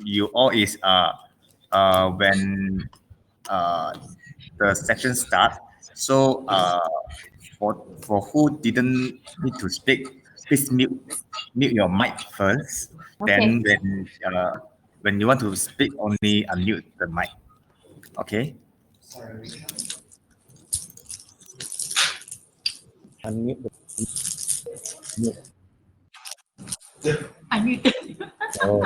you all is when the section starts. So for who didn't need to speak, please mute your mic first. Okay. Then when you want to speak, only unmute the mic. Okay. Unmute. Unmute. Oh.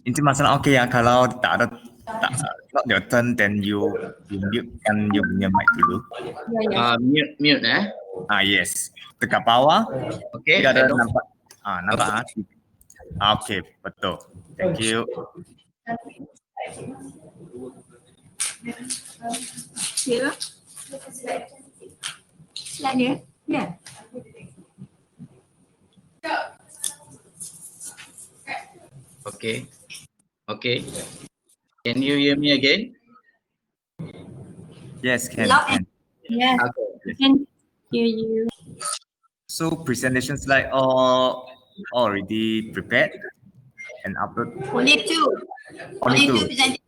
Ini masalah okay ya, kalau tak not your turn, then you mute kan you punya mic dulu. Mute Yes. Dekat bawah. Okay. Dia ada nampak. Nampak okay, betul. Thank you. Here. Slide dia. Yeah. Okay. Can you hear me again? Yes, can. Yes. Okay. We can hear you. So presentation slide all already prepared and upload. Only two presentation.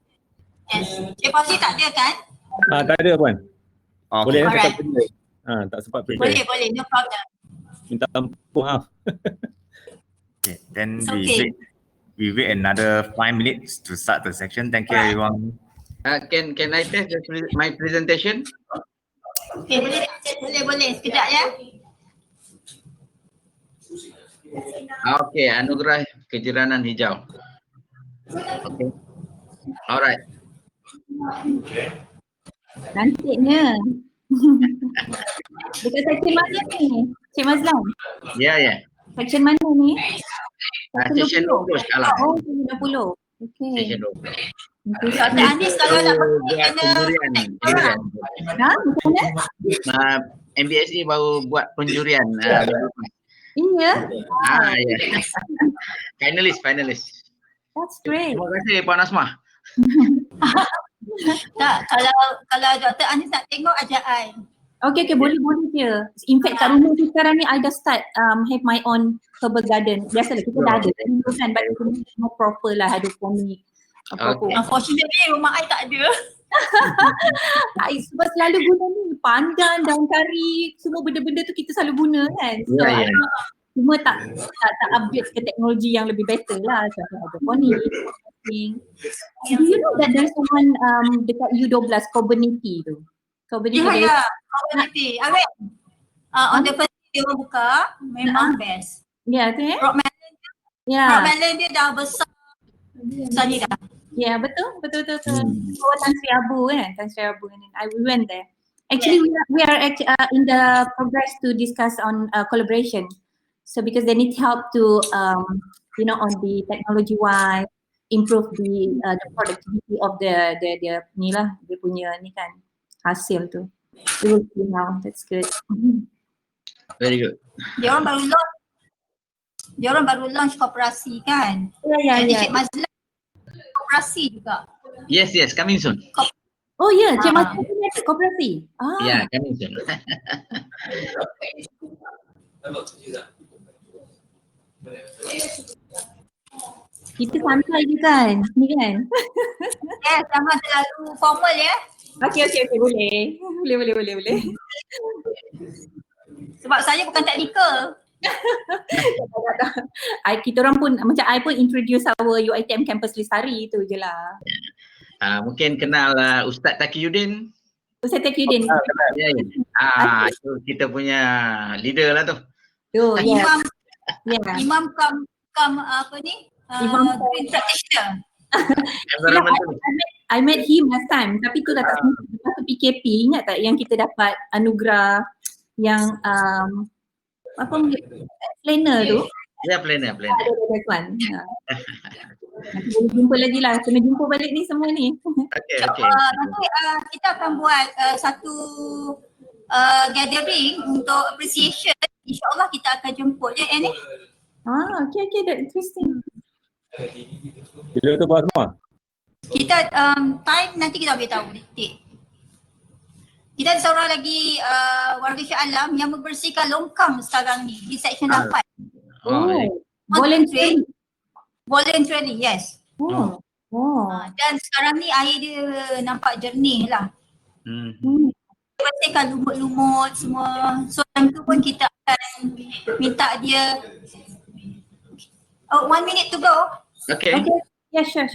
Yes. Pasti tak ada kan? Tak ada Puan. Boleh Alright. tak benda. Tak sempat prepare. Boleh, no problem. Minta maaf. Okay, then It's okay. we wait another 5 minutes to start the section. Thank you, everyone. Can I test my presentation? Okay, boleh. Sekejap ya. Okay, anugerah kejiranan hijau. Okay. Alright. Cantiknya. Dekat section mana ni? Cik Mazlan? Ya. Section mana ni? Section 20 sekarang. Oh, 20. Okay. Section 20. Dr. Anis kalau nak buat penjurian. Macam mana? MBSE baru buat penjurian. Iya. Ya. Finalist. That's great. Terima kasih Puan Asmah. Tak, kalau Dr. Anis nak tengok ajak I. Okay, boleh je. In fact kat rumah tu sekarang ni I dah start have my own herbal garden. Biasalah kita dah ada kan, but it's more proper lah hydroponic. Unfortunately rumah I tak ada. I sebab selalu guna ni pandan, daun kari, semua benda-benda tu kita selalu guna kan. So cuma tak upgrade ke teknologi yang lebih better lah. Contoh hydroponic. Do you know that there's one dekat U12 Cobenity tu? Cobenity. Cobenity. On the first day dia buka memang best. Ya, tu Rock melon. Rock melon dia dah besar. Besar ni dah. Ya, betul. Tan Sri Abu kan? Tan Sri Abu and we went there. Actually we are in the progress to discuss on collaboration. So because they need help to on the technology wise improve the productivity of the ni lah dia punya ni kan hasil tu. We will see now. That's good. Very good. Dia orang baru launch koperasi kan? Ya. Cik Mazlan koperasi juga. Yes, coming soon. Oh ya, Cik Mazlan punya koperasi. Ya, coming soon. Kita santai je kan? Ni kan? Jangan terlalu formal ya. Okay, boleh. Sebab saya bukan teknikal. Kita orang pun macam I pun introduce our UiTM Campus Lestari tu je lah. Mungkin kenal Ustaz Taqiyuddin. Ustaz Taqiyuddin. Itu kita punya leader lah tu. Imam kam apa ni? Green practitioner. I met him last time tapi tu dah tak sempat PKP. Ingat tak yang kita dapat anugerah yang apa planner tu? Ya, planner. Ada tuan. Boleh jumpa lagi lah. Kena jumpa balik ni semua ni. Okay. Nanti kita akan buat satu gathering untuk appreciation. InsyaAllah kita akan jemput je ni. Okay, that's interesting. Bila tu Puan Asmah? Kita time nanti kita boleh tahu date. Kita ada seorang lagi warga Shah Alam yang membersihkan longkang sekarang ni di Seksyen 8. Voluntary. Voluntarily, yes. Oh. Dan sekarang ni air dia nampak jernih lah. Bersihkan lumut-lumut semua. So time tu pun kita akan minta dia 1 minute to go. Okay. Yeah, sure.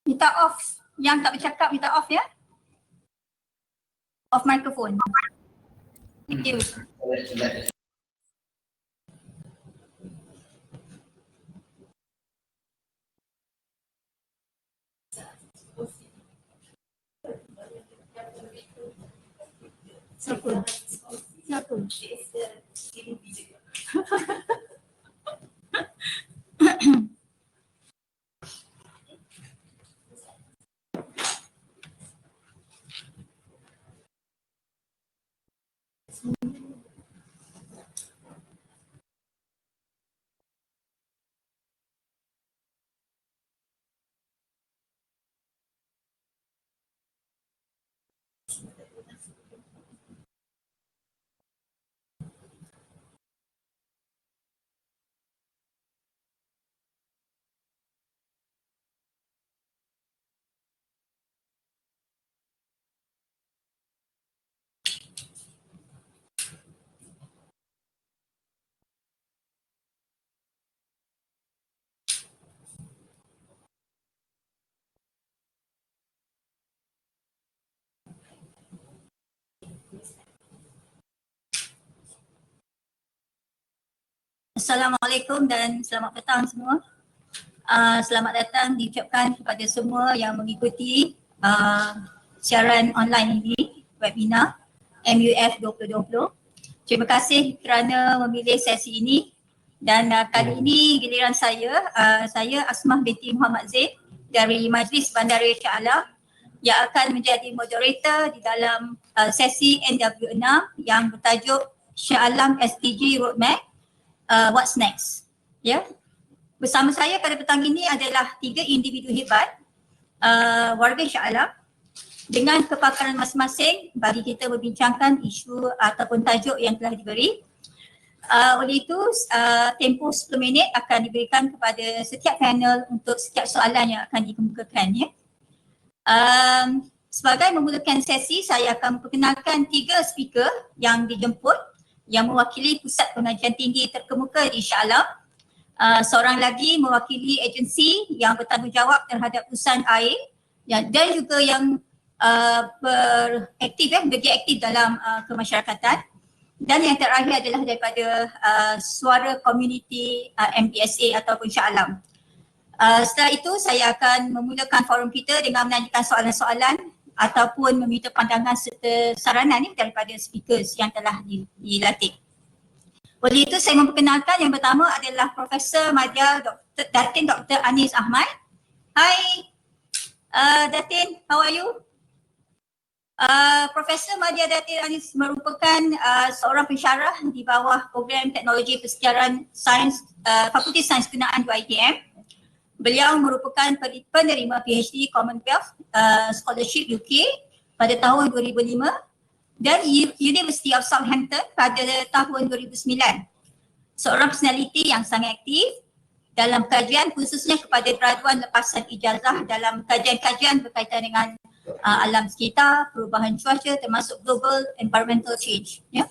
Minta off. Yang tak bercakap minta off ya. Off microphone. Thank you. Siapa? Assalamualaikum dan selamat petang semua. Selamat datang diucapkan kepada semua yang mengikuti siaran online ini, webinar MUF 2020. Terima kasih kerana memilih sesi ini dan kali ini giliran saya Asmah binti Muhammad Zaid dari Majlis Bandaraya Shah Alam yang akan menjadi moderator di dalam sesi NW6 yang bertajuk Shah Alam SDG Roadmap. What's next? Ya. Bersama saya pada petang ini adalah 3 individu hebat warga Shah Alam dengan kepakaran masing-masing bagi kita membincangkan isu ataupun tajuk yang telah diberi. Oleh itu, tempoh 10 minit akan diberikan kepada setiap panel untuk setiap soalan yang akan dikemukakan. Ya. Sebagai memulakan sesi, saya akan memperkenalkan 3 speaker yang dijemput yang mewakili pusat pengajian tinggi terkemuka di Shah Alam. Seorang lagi mewakili agensi yang bertanggungjawab terhadap urusan air dan juga yang begitu aktif dalam kemasyarakatan. Dan yang terakhir adalah daripada suara komuniti MPSA ataupun Shah Alam. Setelah itu saya akan memulakan forum kita dengan menanyakan soalan-soalan ataupun meminta pandangan serta saranan daripada speakers yang telah dilatih. Oleh itu saya memperkenalkan yang pertama adalah Profesor Madya Datin Dr. Anis Ahmad. Hai Datin, how are you? Profesor Madya Datin Anis merupakan seorang pensyarah di bawah program teknologi persekiaran sains Fakulti Sains Kenaan UiTM. Beliau merupakan penerima PhD Commonwealth Scholarship UK pada tahun 2005 dan University of Southampton pada tahun 2009. Seorang personaliti yang sangat aktif dalam kajian khususnya kepada graduan lepasan ijazah dalam kajian-kajian berkaitan dengan alam sekitar, perubahan cuaca termasuk global environmental change. Ya.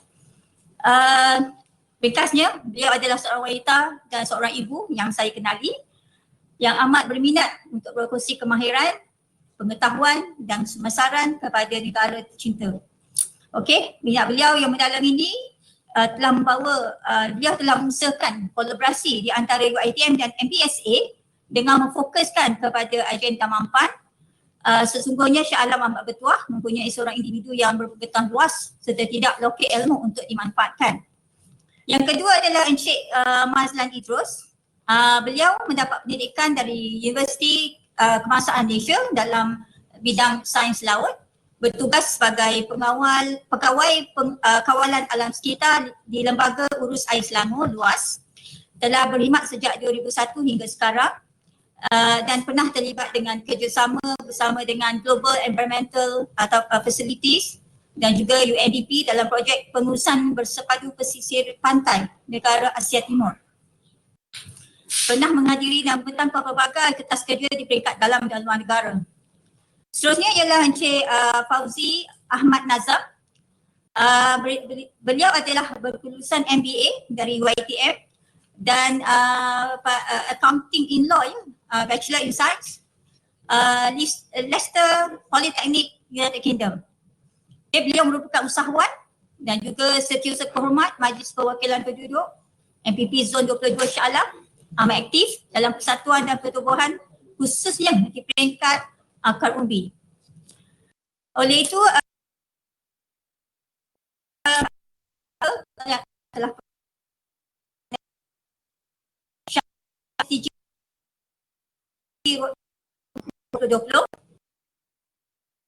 Ringkasnya, beliau adalah seorang wanita dan seorang ibu yang saya kenali yang amat berminat untuk berkongsi kemahiran, pengetahuan dan pemasaran kepada negara tercinta. Okey, minat beliau yang mendalam ini telah membawa, beliau telah mengusahakan kolaborasi di antara UiTM dan MPSA dengan memfokuskan kepada agenda manfaat. Sesungguhnya Shah Alam amat bertuah mempunyai seorang individu yang berpengetahuan luas serta tidak lokek ilmu untuk dimanfaatkan. Yang kedua adalah Encik Mazlan Idrus. Beliau mendapat pendidikan dari Universiti Kebangsaan Malaysia dalam bidang sains laut, bertugas sebagai pegawai kawalan alam sekitar di Lembaga Urus Air Selangor luas telah berkhidmat sejak 2001 hingga sekarang dan pernah terlibat dengan kerjasama bersama dengan Global Environmental atau Facilities dan juga UNDP dalam projek pengurusan bersepadu pesisir pantai negara Asia Timur. Pernah menghadiri dan bertanpa pelbagai kertas kerja di peringkat dalam dan luar negara. Seterusnya ialah Encik Fauzi Ahmad Nazam. Beliau adalah berkelulusan MBA dari UiTM dan Accounting in Law, Bachelor in Science, Leicester Polytechnic, United Kingdom. Beliau merupakan usahawan dan juga setiausaha kehormat Majlis Perwakilan Penduduk MPP Zon 22 Shah Alam, amat aktif dalam persatuan dan pertubuhan khususnya di peringkat akar umbi. Oleh itu telah SDG 2020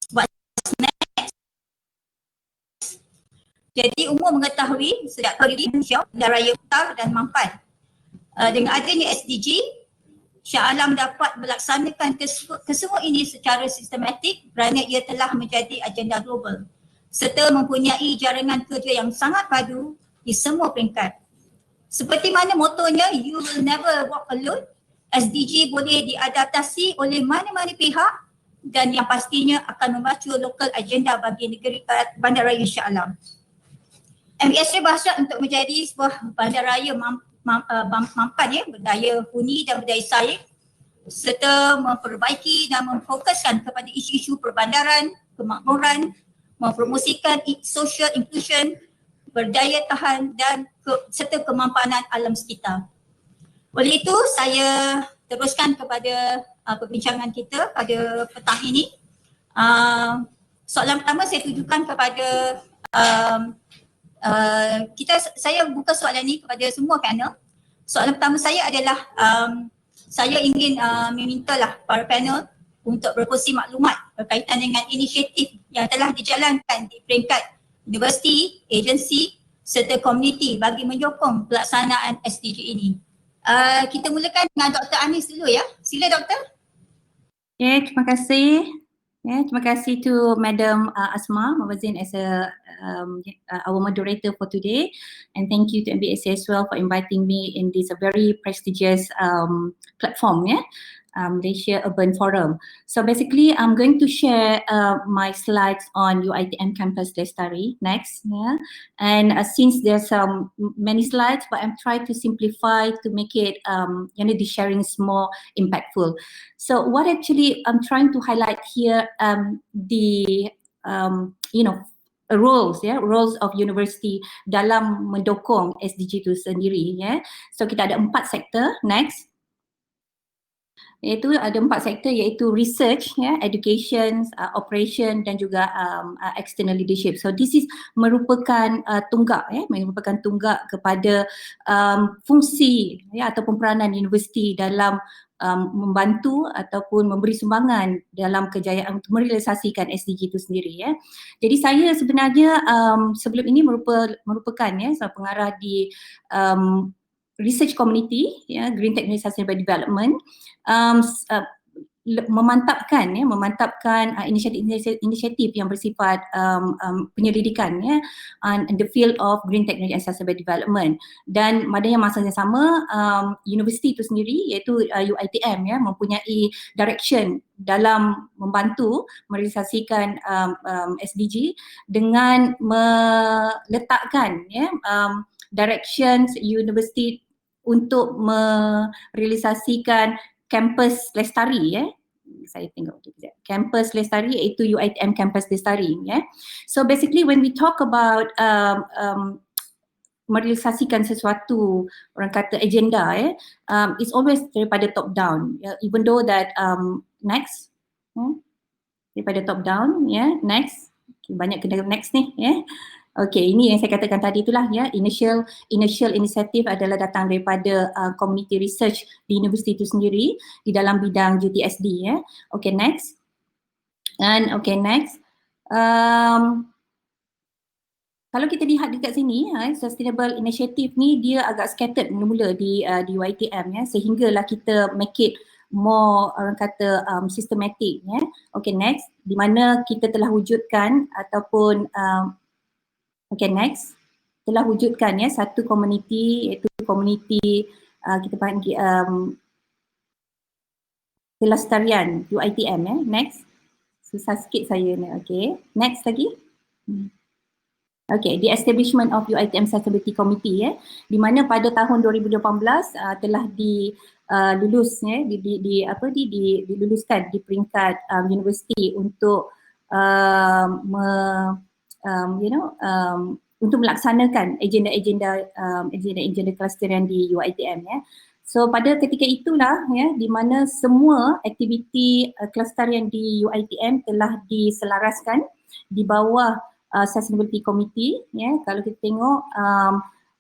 buat jadi umum mengetahui sejak tahun ini dan raya utara dan mampan. Dengan adanya SDG, Shah Alam dapat melaksanakan kesemua ini secara sistematik kerana ia telah menjadi agenda global serta mempunyai jaringan kerja yang sangat padu di semua peringkat. Seperti mana motonya, you will never walk alone, SDG boleh diadaptasi oleh mana-mana pihak dan yang pastinya akan memacu lokal agenda bagi negeri Bandaraya Shah Alam. MBSR berhasrat untuk menjadi sebuah bandaraya mampan berdaya huni dan berdaya saing serta memperbaiki dan memfokuskan kepada isu-isu perbandaran, kemakmuran, mempromosikan social inclusion, berdaya tahan dan serta kemampanan alam sekitar. Oleh itu saya teruskan kepada perbincangan kita pada petang ini. Soalan pertama saya tujukan kepada saya buka soalan ini kepada semua panel. Soalan pertama saya adalah saya ingin memintalah para panel untuk berkongsi maklumat berkaitan dengan inisiatif yang telah dijalankan di peringkat universiti, agensi serta komuniti bagi menyokong pelaksanaan SDG ini. Kita mulakan dengan Dr. Anis dulu ya. Sila Doktor. Okay, terima kasih. Terima kasih to Madam Asma Mawazin as our moderator for today, and thank you to MBSA as well for inviting me in this very prestigious platform, Malaysia Urban Forum. So basically, I'm going to share my slides on UiTM Campus Lestari next, and since there's many slides, but I'm trying to simplify to make it, the sharing is more impactful. So what actually I'm trying to highlight here, roles of university dalam mendukung SDG itu sendiri. So kita ada 4 sektor, next. Iaitu ada 4 sektor iaitu research, education, operation dan juga external leadership. So this is merupakan tunggak kepada fungsi ataupun peranan universiti dalam membantu ataupun memberi sumbangan dalam kejayaan untuk merealisasikan SDG itu sendiri. Jadi saya sebenarnya sebelum ini merupakan pengarah di research community, Green Technology Sustainable Development, memantapkan inisiatif yang bersifat penyelidikan on the field of green technology and sustainable development. Dan pada masa yang sama, universiti itu sendiri iaitu UiTM mempunyai direction dalam membantu merealisasikan SDG dengan meletakkan directions universiti untuk merealisasikan Campus Lestari, saya tengok sekejap. Campus Lestari iaitu UiTM Campus Lestari. So basically when we talk about merealisasikan sesuatu, orang kata agenda, it's always daripada top down. Even though that next, daripada top down, next, banyak kena next ni. Okay, ini yang saya katakan tadi itulah initial initiative adalah datang daripada community research di universiti itu sendiri di dalam bidang GTSD. Okay, next. And okay, next. Kalau kita lihat dekat sini, sustainable initiative ni dia agak scattered mula-mula di UiTM ya, sehinggalah kita make it more orang kata systematic ya. Okay, next, di mana kita telah wujudkan ataupun okay, next, telah wujudkan ya satu komuniti, iaitu komuniti kita panggil pelestarian UiTM ya. Next, susah sikit saya ni. Okay, next lagi. Okay, the establishment of UiTM Sustainability Committee ya, di mana pada tahun 2018 telah dilulus ya, diluluskan di peringkat universiti untuk untuk melaksanakan agenda kelestarian di UiTM ya. So pada ketika itulah ya, di mana semua aktiviti kelestarian di UiTM telah diselaraskan di bawah Sustainability Committee ya. Kalau kita tengok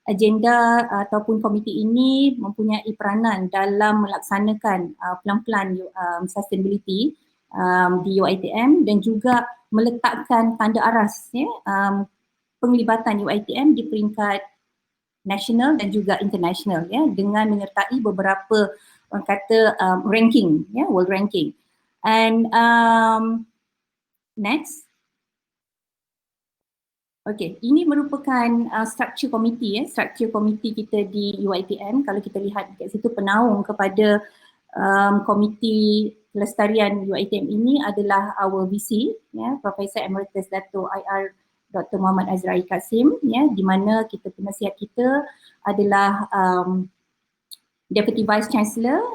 agenda ataupun komiti ini mempunyai peranan dalam melaksanakan pelan-pelan sustainability di UiTM dan juga meletakkan tanda aras ya, penglibatan UiTM di peringkat nasional dan juga international ya, dengan menyertai beberapa orang kata ranking ya, world ranking. And next. Okay, ini merupakan structure committee ya, structure committee kita di UiTM. Kalau kita lihat kat situ, penaung kepada komiti pelestarian UiTM ini adalah our VC ya, Profesor Emeritus Dato' IR Dr. Muhammad Azrai Kasim ya, di mana kita penasihat kita adalah Deputy Vice Chancellor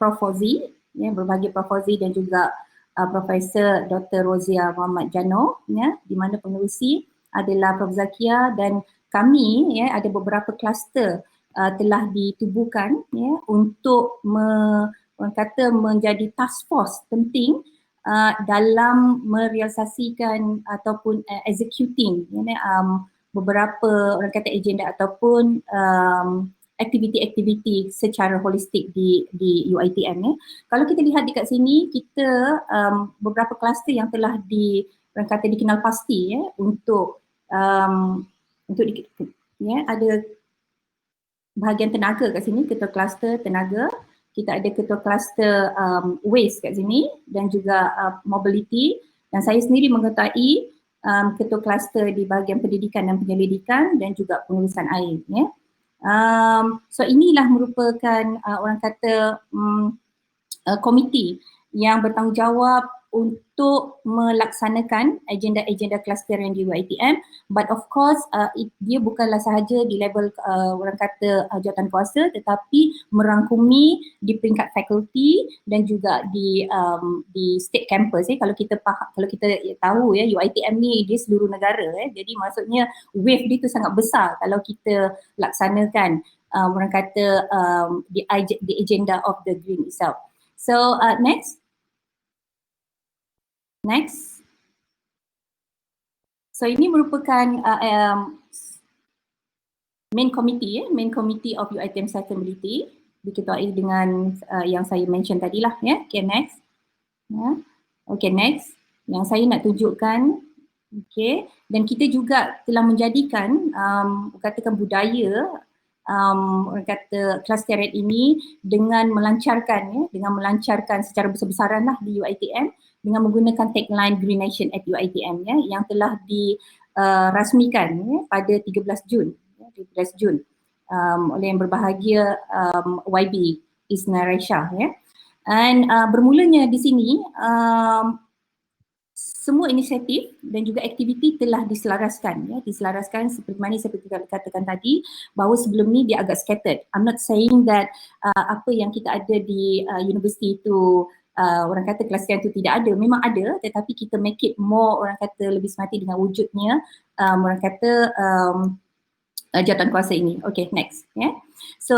Prof. Fauzi ya, berbahagia Prof. Fauzi dan juga Profesor Dr. Rozia Muhammad Jano ya, di mana pengerusi adalah Prof. Zakia dan kami ya, ada beberapa kluster telah ditubuhkan ya, untuk orang kata menjadi task force penting dalam merealisasikan ataupun executing beberapa orang kata agenda ataupun aktiviti-aktiviti secara holistik di UiTM ya. Kalau kita lihat dekat sini, kita beberapa kluster yang telah orang kata dikenal pasti ya, untuk ya, ada bahagian tenaga kat sini, ketua kluster tenaga, kita ada ketua kluster waste kat sini dan juga mobility, dan saya sendiri mengetahui ketua kluster di bahagian pendidikan dan penyelidikan dan juga pengurusan air ya. So inilah merupakan orang kata komiti yang bertanggungjawab untuk melaksanakan agenda-agenda kelestarian di UiTM, but of course dia bukanlah sahaja di level orang kata jawatan kuasa, tetapi merangkumi di peringkat fakulti dan juga di state campus. Kalau kita tahu ya, UiTM ni dia seluruh negara jadi maksudnya wave dia tu sangat besar kalau kita laksanakan orang kata the agenda of the green itself. So next. So ini merupakan main committee main committee of UiTM Sustainability, diketuai dengan yang saya mention tadilah ya. Okay, next. Ya. Okay, next. Yang saya nak tunjukkan, okay, dan kita juga telah menjadikan katakan budaya orang kata kelestarian ini dengan melancarkan secara besar-besaran lah di UiTM dengan menggunakan tagline Green Nation at UiTM ya, yang telah dirasmikan ya, pada 13 Jun oleh yang berbahagia YB Isna Raisha ya. Dan bermulanya di sini semua inisiatif dan juga aktiviti telah diselaraskan seperti mana seperti katakan tadi, bahawa sebelum ni dia agak scattered. I'm not saying that apa yang kita ada di universiti itu orang kata kelestarian itu tidak ada, memang ada, tetapi kita make it more orang kata lebih semati dengan wujudnya orang kata jawatan kuasa ini. Okay, next ya. So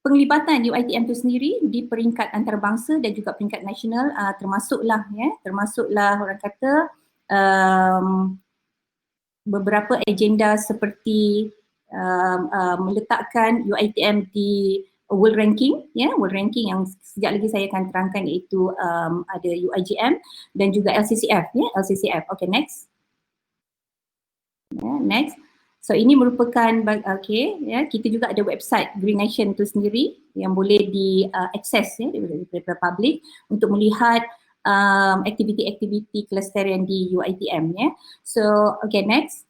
penglibatan UiTM itu sendiri di peringkat antarabangsa dan juga peringkat nasional termasuklah orang kata beberapa agenda seperti meletakkan UiTM di world ranking ya, world ranking yang sekejap lagi saya akan terangkan, iaitu ada UiGM dan juga LCCF ya, LCCF. Okay, next. Next. So ini merupakan kita juga ada website Green Nation tu sendiri yang boleh diakses daripada public untuk melihat aktiviti-aktiviti kelestarian di UiTM So next.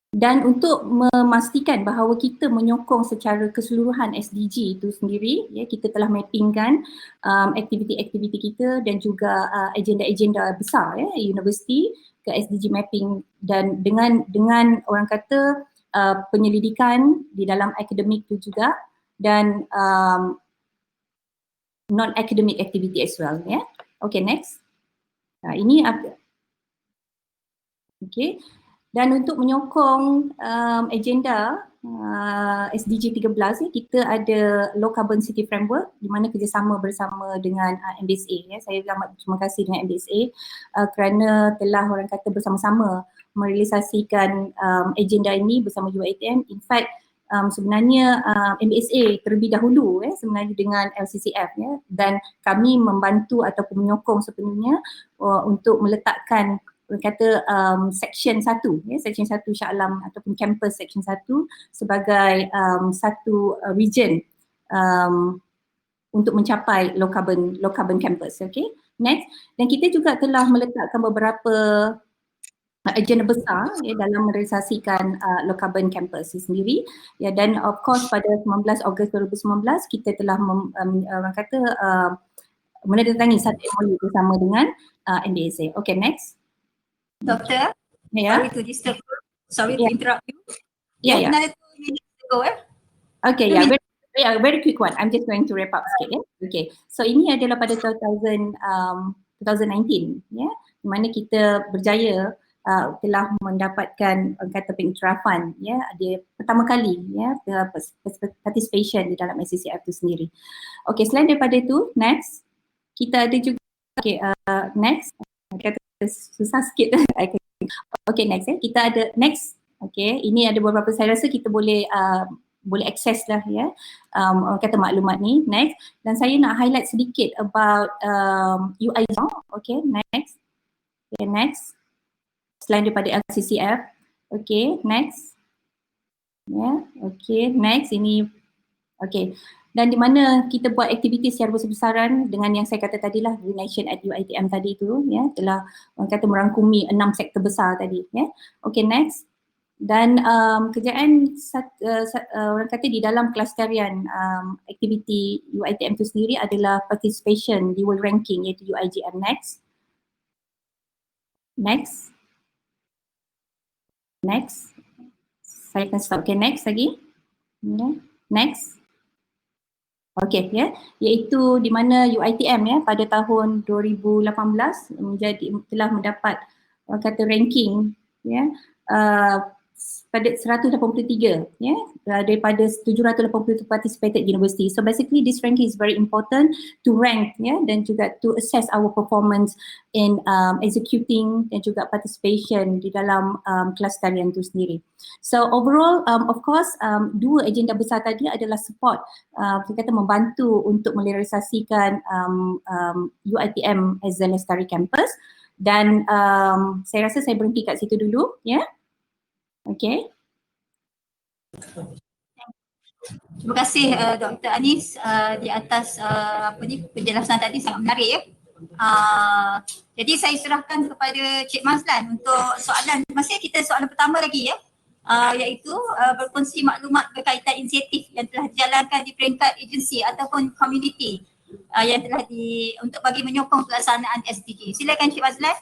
Dan untuk memastikan bahawa kita menyokong secara keseluruhan SDG itu sendiri, kita telah mappingkan aktiviti-aktiviti kita dan juga agenda-agenda besar universiti ke SDG mapping, dan dengan orang kata penyelidikan di dalam akademik itu juga, dan non-academic activity as well. Okay, next. Ini dan untuk menyokong agenda SDG 13 kita ada Low Carbon City Framework di mana kerjasama bersama dengan MBSA. Saya amat terima kasih dengan MBSA kerana telah orang kata bersama-sama merealisasikan agenda ini bersama UiTM. In fact sebenarnya MBSA terlebih dahulu sebenarnya dengan LCCF dan kami membantu ataupun menyokong sepenuhnya untuk meletakkan kata section 1 section 1 Shah Alam ataupun campus section 1 sebagai satu region untuk mencapai low carbon campus. Next. Dan kita juga telah meletakkan beberapa agenda besar dalam merealisasikan low carbon campus sendiri dan of course pada 19 Ogos 2019 kita telah orang kata menandatangani satu MOU bersama dengan MBSA. Okay, next. Doktor, sorry to disturb you. Sorry to interrupt you. Another 2 minutes to go Okay, very quick one. I'm just going to wrap up sikit Okay, so ini adalah pada 2019 di mana kita berjaya telah mendapatkan kata pengiktirafan dia pertama kali participation di dalam SCCF itu sendiri. Okay, selain daripada itu, next kita ada juga next kata susah sikit. Okay, next kita ada next. Okay, ini ada beberapa, saya rasa kita boleh akses lah orang kata maklumat ni. Next, dan saya nak highlight sedikit about UI. Okay, next. Okay, next. Selain daripada LCCF. Okay, next. Okay, next. Ini okay. Dan di mana kita buat aktiviti secara besar-besaran dengan yang saya kata tadilah Green Nation at UiTM tadi tu telah orang kata merangkumi 6 sektor besar tadi Okay, next. Dan kerjaan orang kata di dalam kelestarian aktiviti UiTM itu sendiri adalah participation di world ranking iaitu UIGM. Next. Next. Next. Saya akan stop. Okay, next lagi. Next. Okay, iaitu di mana UiTM pada tahun 2018 telah mendapat kata ranking pada 183 daripada 780 participated university. So basically this ranking is very important to rank dan juga to assess our performance in executing dan juga participation di dalam kelestarian itu sendiri. So overall of course dua agenda besar tadi adalah support kita kata membantu untuk merealisasikan UiTM as a lestari campus, dan saya rasa saya berhenti kat situ dulu Okay. Terima kasih Dr. Anis di atas penjelasan tadi, sangat menarik jadi saya serahkan kepada Cik Mazlan untuk soalan. Masih kita soalan pertama lagi iaitu berkongsi maklumat berkaitan inisiatif yang telah dijalankan di peringkat agensi ataupun community yang telah untuk bagi menyokong pelaksanaan SDG. Silakan Cik Mazlan.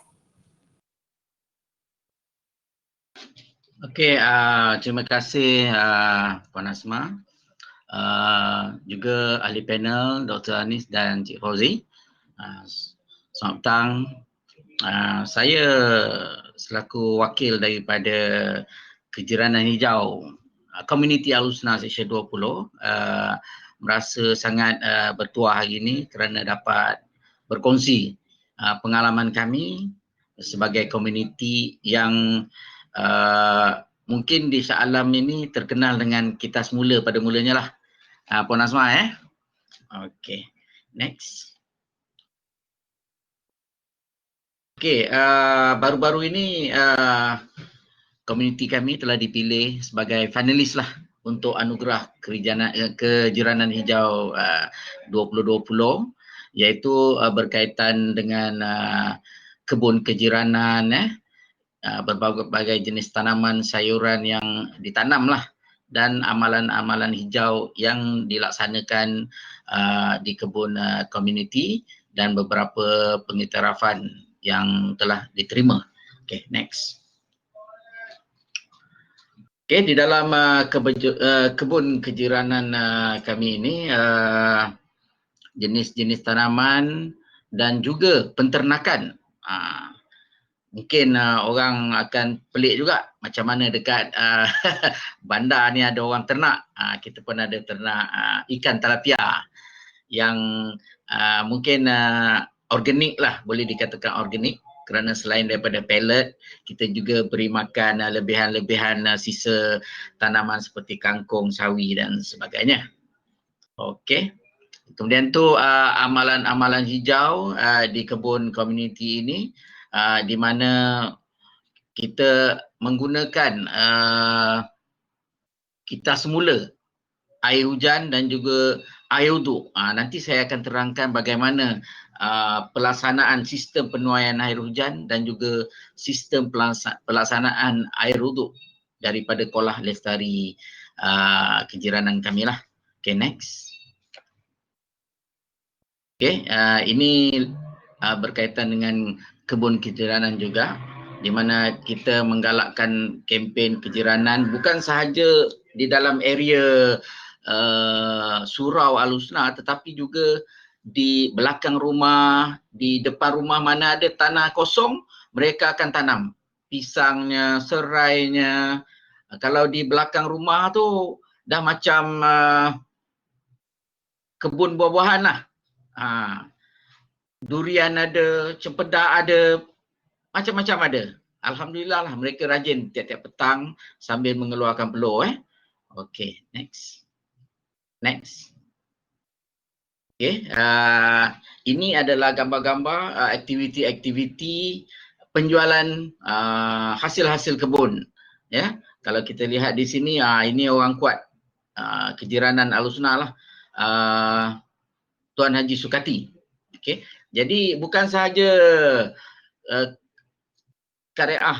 Okey, terima kasih Puan Asma, juga ahli panel Dr. Anis dan Cik Fauzi. Selamat petang. Saya selaku wakil daripada Kejiranan Hijau Komuniti Al-Husna Seksyen 20 merasa sangat bertuah hari ini kerana dapat berkongsi pengalaman kami sebagai komuniti yang mungkin di Shah Alam ini terkenal dengan kita semula pada mulanya lah. Puan Asma Okay, next. Okey, baru-baru ini komuniti kami telah dipilih sebagai finalis lah untuk anugerah kejiranan hijau 2020, iaitu berkaitan dengan kebun kejiranan, berbagai jenis tanaman sayuran yang ditanam lah, dan amalan-amalan hijau yang dilaksanakan di kebun komuniti dan beberapa pengiktirafan yang telah diterima. Okay, next. Okay, di dalam kebun kejiranan kami ini, jenis-jenis tanaman dan juga penternakan. Mungkin orang akan pelik juga macam mana dekat bandar ni ada orang ternak. Kita pun ada ternak ikan tilapia yang mungkin organik lah, boleh dikatakan organik, kerana selain daripada pellet, kita juga beri makan lebihan-lebihan sisa tanaman seperti kangkung, sawi dan sebagainya. Okey. Kemudian tu amalan-amalan hijau di kebun komuniti ini, di mana kita menggunakan kita semula air hujan dan juga air uduk. Nanti saya akan terangkan bagaimana pelaksanaan sistem penuaian air hujan dan juga sistem pelaksanaan air uduk daripada Kolah Lestari kejiranan kami lah. Okay, next. Okay, ini berkaitan dengan kebun kejiranan juga, di mana kita menggalakkan kempen kejiranan bukan sahaja di dalam area surau Al-Husna, tetapi juga di belakang rumah, di depan rumah mana ada tanah kosong, mereka akan tanam pisangnya, serainya. Kalau di belakang rumah tu dah macam kebun buah-buahan lah. Durian ada, cempedak ada, macam-macam ada. Alhamdulillah lah, mereka rajin tiap-tiap petang sambil mengeluarkan peluh. Okay, next. Next. Okay, ini adalah gambar-gambar aktiviti-aktiviti penjualan hasil-hasil kebun. Ya, kalau kita lihat di sini, ini orang kuat kejiranan Al-Husna lah, Tuan Haji Sukati. Okay, jadi bukan sahaja Karyah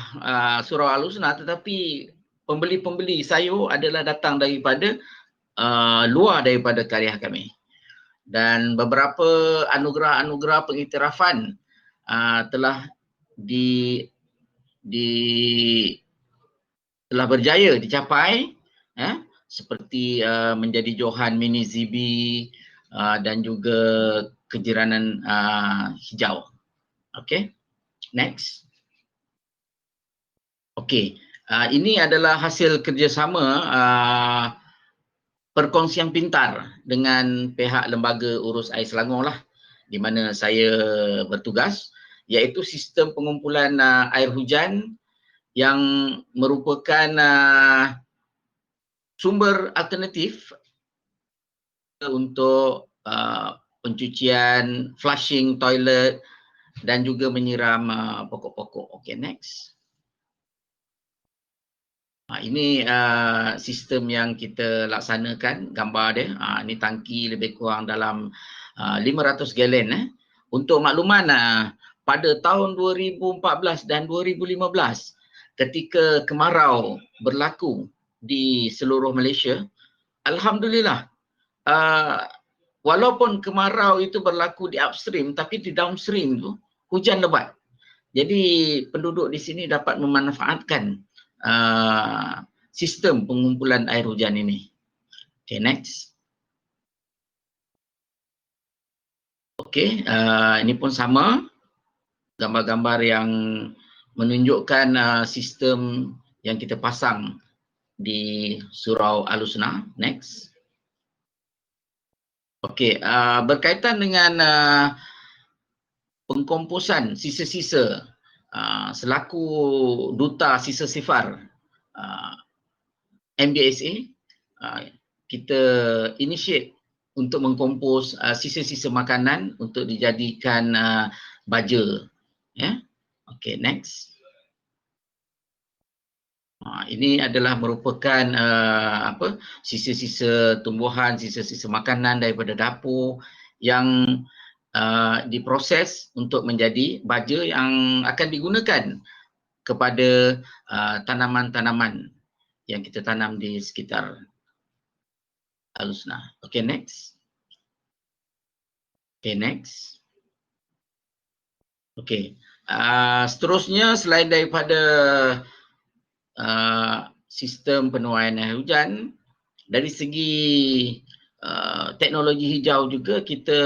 Surau Al-Husna, tetapi pembeli-pembeli sayur adalah datang daripada luar daripada karya kami. Dan beberapa anugerah-anugerah pengiktirafan telah telah berjaya dicapai, seperti menjadi Johan Mini Zibi dan juga kejiranan hijau. Okay, next. Okay, ini adalah hasil kerjasama perkongsian pintar dengan pihak Lembaga Urus Air Selangor lah, di mana saya bertugas, iaitu sistem pengumpulan air hujan yang merupakan sumber alternatif untuk pencucian, flushing toilet dan juga menyiram pokok-pokok. Okay, next. Ini sistem yang kita laksanakan, gambar dia. Ini tangki lebih kurang dalam 500 galen. Untuk makluman, pada tahun 2014 dan 2015, ketika kemarau berlaku di seluruh Malaysia, alhamdulillah, walaupun kemarau itu berlaku di upstream, tapi di downstream tu hujan lebat. Jadi penduduk di sini dapat memanfaatkan sistem pengumpulan air hujan ini. Okay, next. Okay, ini pun sama, gambar-gambar yang menunjukkan sistem yang kita pasang di Surau Al-Husna. Next. Okay, berkaitan dengan pengkomposan sisa-sisa, selaku duta sisa sifar MBSA, kita initiate untuk mengkompos sisa-sisa makanan untuk dijadikan baja, ya, Okay, next. Ini adalah merupakan sisa-sisa tumbuhan, sisa-sisa makanan daripada dapur yang diproses untuk menjadi baja yang akan digunakan kepada tanaman-tanaman yang kita tanam di sekitar Al-Husna. Okay, next. Okay, next. Okay. Seterusnya, selain daripada sistem penuaian air hujan, dari segi teknologi hijau juga kita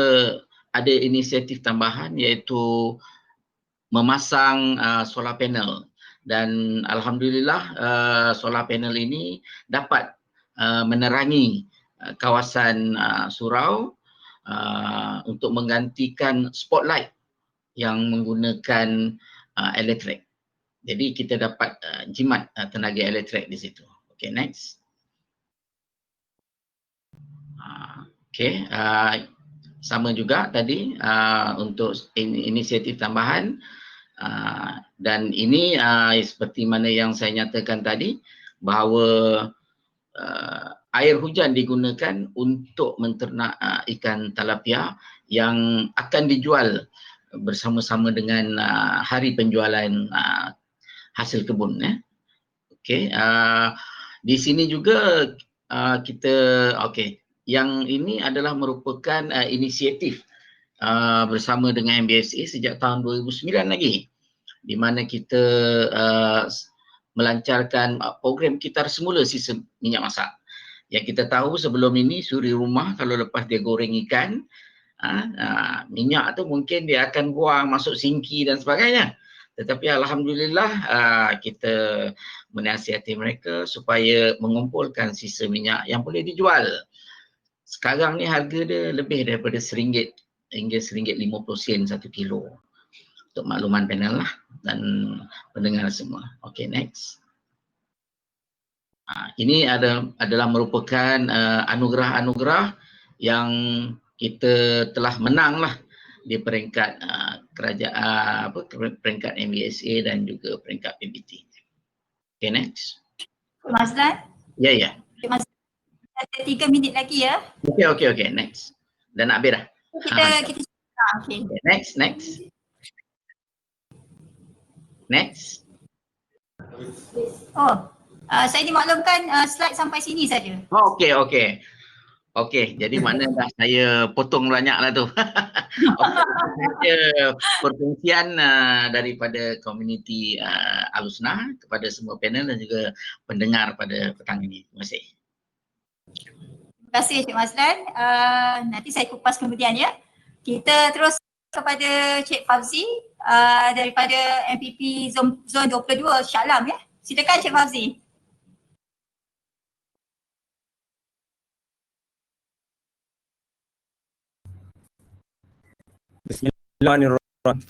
ada inisiatif tambahan iaitu memasang solar panel, dan alhamdulillah solar panel ini dapat menerangi kawasan surau untuk menggantikan spotlight yang menggunakan elektrik. Jadi kita dapat jimat tenaga elektrik di situ. Okay, next. Okay, sama juga tadi untuk inisiatif tambahan, dan ini seperti mana yang saya nyatakan tadi, bahawa air hujan digunakan untuk menternak ikan tilapia yang akan dijual bersama-sama dengan hari penjualan hasil kebun. Okay, di sini juga kita, okay, yang ini adalah merupakan inisiatif bersama dengan MBSA sejak tahun 2009 lagi, di mana kita melancarkan program Kitar Semula Sisa Minyak Masak. Yang kita tahu sebelum ini suri rumah kalau lepas dia goreng ikan, minyak tu mungkin dia akan buang masuk sinki dan sebagainya. Tetapi alhamdulillah kita menasihati mereka supaya mengumpulkan sisa minyak yang boleh dijual. Sekarang ni harga dia lebih daripada RM1 hingga RM1.50 1 kilo. Untuk makluman panel lah dan pendengar semua. Okay, next. Ini adalah merupakan anugerah-anugerah yang kita telah menang lah di peringkat kerajaan, peringkat MBSA dan juga peringkat PBT. Okay, next. Mas Lan? Ya, ya. Mas, ada 3 minit lagi ya. Okay, next. Dan nak habis dah. Kita okay. Next. Saya dimaklumkan slide sampai sini saja. Okey, jadi mana dah saya potong banyak lah tu. Perkongsian daripada komuniti Al-Husna kepada semua panel dan juga pendengar pada petang ini. Terima kasih. Terima kasih Cik Maslan. Nanti saya kupas kemudian ya. Kita terus kepada Cik Fauzi daripada MPP Zon 22 Shah Alam ya. Silakan Cik Fauzi. Bismillahirrahmanirrahim.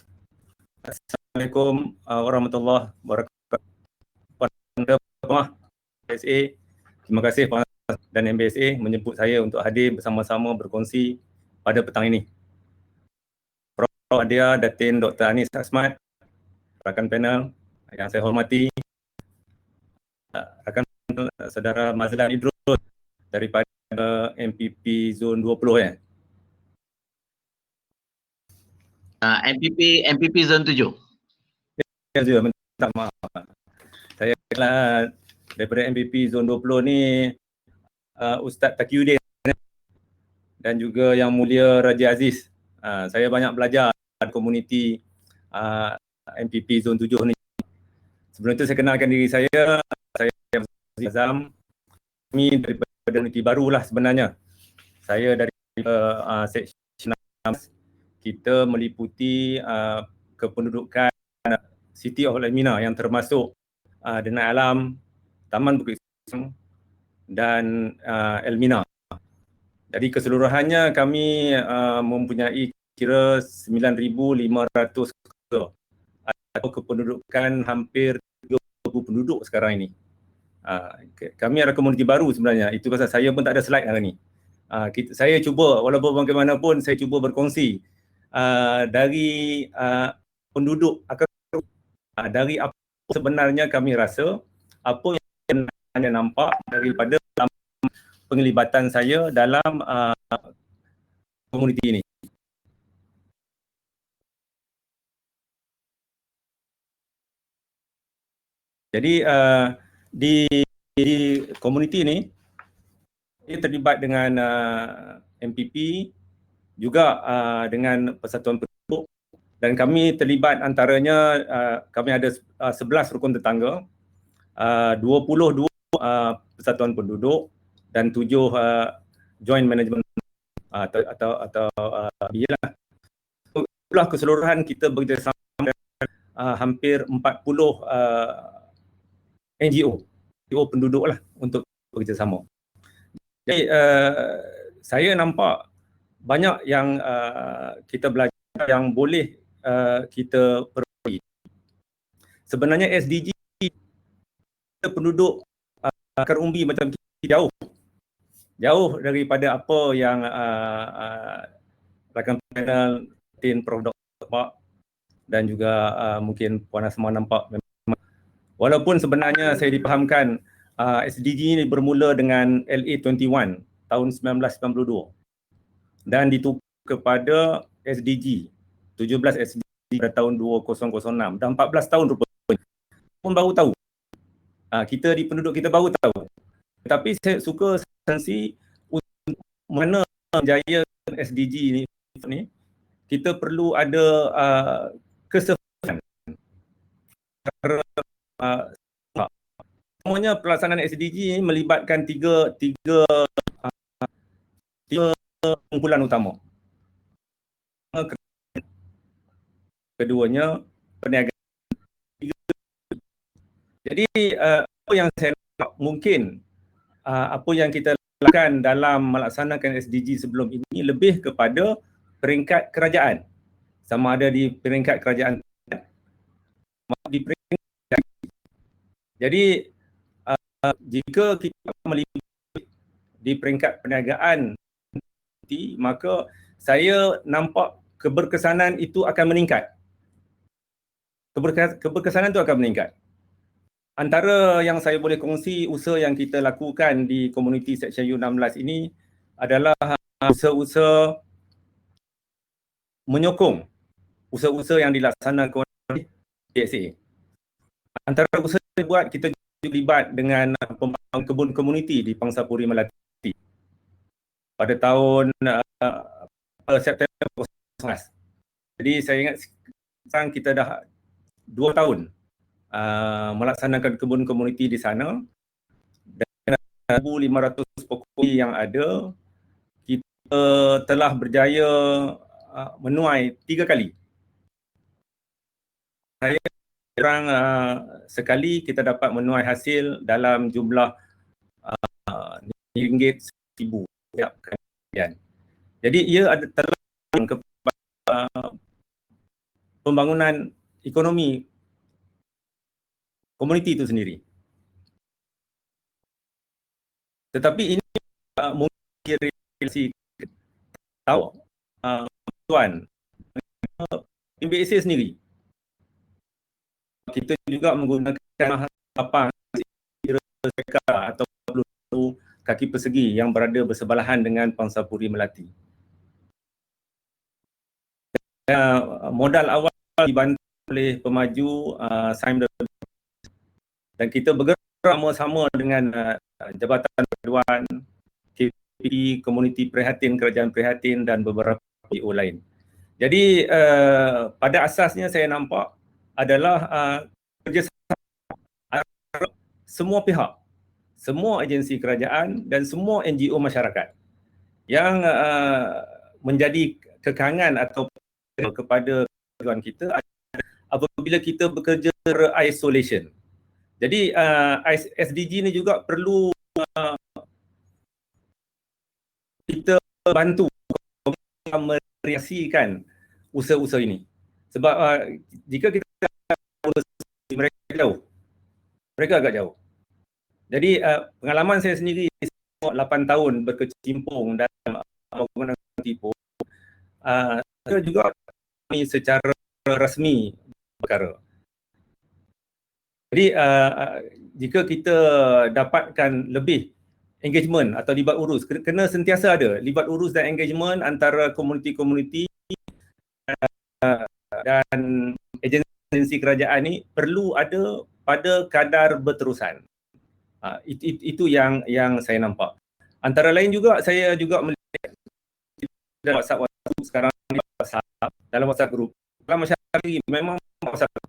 Assalamualaikum warahmatullahi wabarakatuh. MBSA, terima kasih dan MBSA menjemput saya untuk hadir bersama-sama berkongsi pada petang ini. Prof. Adia Datin Dr. Anis Asmat, rakan panel yang saya hormati, rakan saudara Mazlan Idrus daripada MPP Zon 20 ya. MPP Zon 7. Ya, minta maaf. Saya daripada MPP Zon 20 ni Ustaz Taqiyuddin dan juga Yang Mulia Raja Aziz. Saya banyak belajar di komuniti MPP Zon 7 ni. Sebelum itu saya kenalkan diri saya Azam. Kami daripada komuniti barulah sebenarnya. Saya dari Seksyen 6. Kita meliputi kependudukan City of Elmina yang termasuk Denai Alam, Taman Bukit Sisang dan Elmina. Jadi keseluruhannya kami mempunyai kira 9,500 atau kependudukan hampir 30 penduduk sekarang ini. Kami ada komuniti baru sebenarnya. Itu pasal saya pun tak ada slide hari ni. Saya cuba walaupun bagaimanapun saya cuba berkongsi dari penduduk akar Dari apa sebenarnya kami rasa, apa yang anda nampak daripada penglibatan saya dalam komuniti ini. Jadi di komuniti ini, ia terlibat dengan MPP, juga dengan Persatuan Penduduk, dan kami terlibat antaranya kami ada 11 rukun tetangga, 22 Persatuan Penduduk dan 7 Joint Management atau bilah. Itulah keseluruhan kita bekerjasama dengan hampir 40 NGO penduduk lah untuk bekerjasama. Jadi saya nampak banyak yang kita belajar yang boleh kita perbaiki. Sebenarnya SDG penduduk akar umbi macam kita jauh daripada apa yang rakan panel Tin Prof. Dr. dan juga mungkin Puan Asma nampak. Walaupun sebenarnya saya dipahamkan SDG ini bermula dengan LA21 tahun 1992 dan ditukar kepada SDG 17 SDG pada tahun 2006 dan 14 tahun rupanya pun baru tahu. Kita di penduduk kita baru tahu. Tetapi saya suka sensi mana jaya SDG ni kita perlu ada kesefahaman. Semuanya pelaksanaan SDG ini melibatkan tiga kumpulan utama. Keduanya perniagaan. Jadi apa yang saya nak mungkin apa yang kita lakukan dalam melaksanakan SDG sebelum ini lebih kepada peringkat kerajaan. Sama ada di peringkat kerajaan di peringkat. Jadi jika kita melibat di peringkat perniagaan, maka saya nampak keberkesanan itu akan meningkat. Keberkesanan itu akan meningkat. Antara yang saya boleh kongsi usaha yang kita lakukan di komuniti Seksyen U16 ini adalah usaha-usaha menyokong usaha-usaha yang dilaksanakan oleh PSA. Antara usaha yang dibuat, kita terlibat dengan pembangunan kebun komuniti di Pangsapuri Melati pada tahun September 2019. Jadi saya ingat sekarang kita dah 2 tahun melaksanakan kebun komuniti di sana dan 1,500 pokok yang ada. Kita telah berjaya menuai 3 kali. Saya kurang sekali kita dapat menuai hasil dalam jumlah RM1,000 setiap kalian. Jadi ia ada telah kepada pembangunan ekonomi komuniti itu sendiri. Tetapi ini mungkin relasi tahu tuan MBSA sendiri. Kita juga menggunakan lapang atau kaki persegi yang berada bersebelahan dengan Pangsapuri Melati. Modal awal dibantu oleh pemaju Saim dan kita bergerak sama-sama dengan Jabatan Perpaduan, KPP, Komuniti Prihatin, Kerajaan Prihatin dan beberapa NGO lain. Jadi pada asasnya saya nampak adalah kerjasama antara semua pihak, semua agensi kerajaan dan semua NGO masyarakat yang menjadi kekangan atau kepada tujuan kita apabila kita bekerja isolation. Jadi SDG ni juga perlu kita bantu mereaksikan usaha-usaha ini. Sebab jika kita mereka agak jauh. Jadi pengalaman saya sendiri 8 tahun berkecimpung dalam pembangunan tipu, saya juga secara rasmi perkara. Jadi jika kita dapatkan lebih engagement atau libat urus, kena sentiasa ada libat urus dan engagement antara komuniti-komuniti dan agensi kerajaan ni perlu ada pada kadar berterusan. Itu yang saya nampak. Antara lain juga saya juga melihat dalam WhatsApp sekarang ni, dalam WhatsApp group dalam masyarakat ini memang masalah.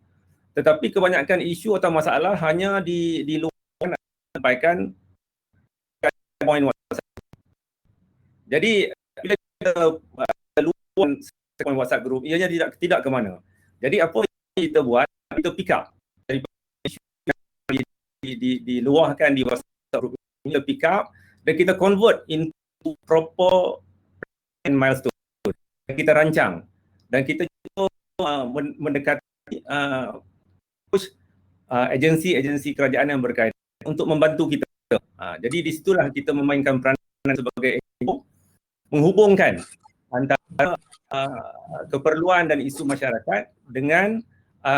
Tetapi kebanyakan isu atau masalah hanya diluahkan sampaikan poin WhatsApp. Jadi bila kita luahkan poin WhatsApp group, ianya tidak ke mana. Jadi apa yang kita buat, kita pick up daripada isu yang diluahkan di WhatsApp group, kita pick up dan kita convert into proper milestone. Kita rancang dan kita juga mendekati push agensi-agensi kerajaan yang berkaitan untuk membantu kita. Jadi di situlah kita memainkan peranan sebagai NGO, menghubungkan antara keperluan dan isu masyarakat dengan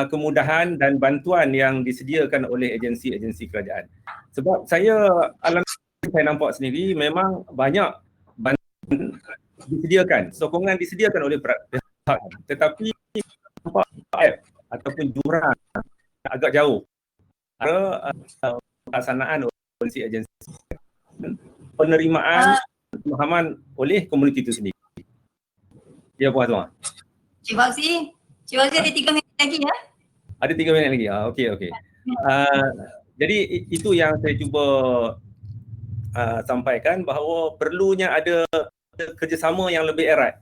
kemudahan dan bantuan yang disediakan oleh agensi-agensi kerajaan. Sebab saya nampak sendiri memang banyak bantuan disediakan, sokongan disediakan oleh pihak, tetapi nampak ataupun jurang agak jauh antara pelaksanaan oleh agensi penerimaan pemahaman oleh komuniti itu sendiri. Ya, Puan Asma. Cik Fauzi ada 3 minit lagi ya? Ada 3 minit lagi. Okey. Jadi itu yang saya cuba sampaikan, bahawa perlunya ada kerjasama yang lebih erat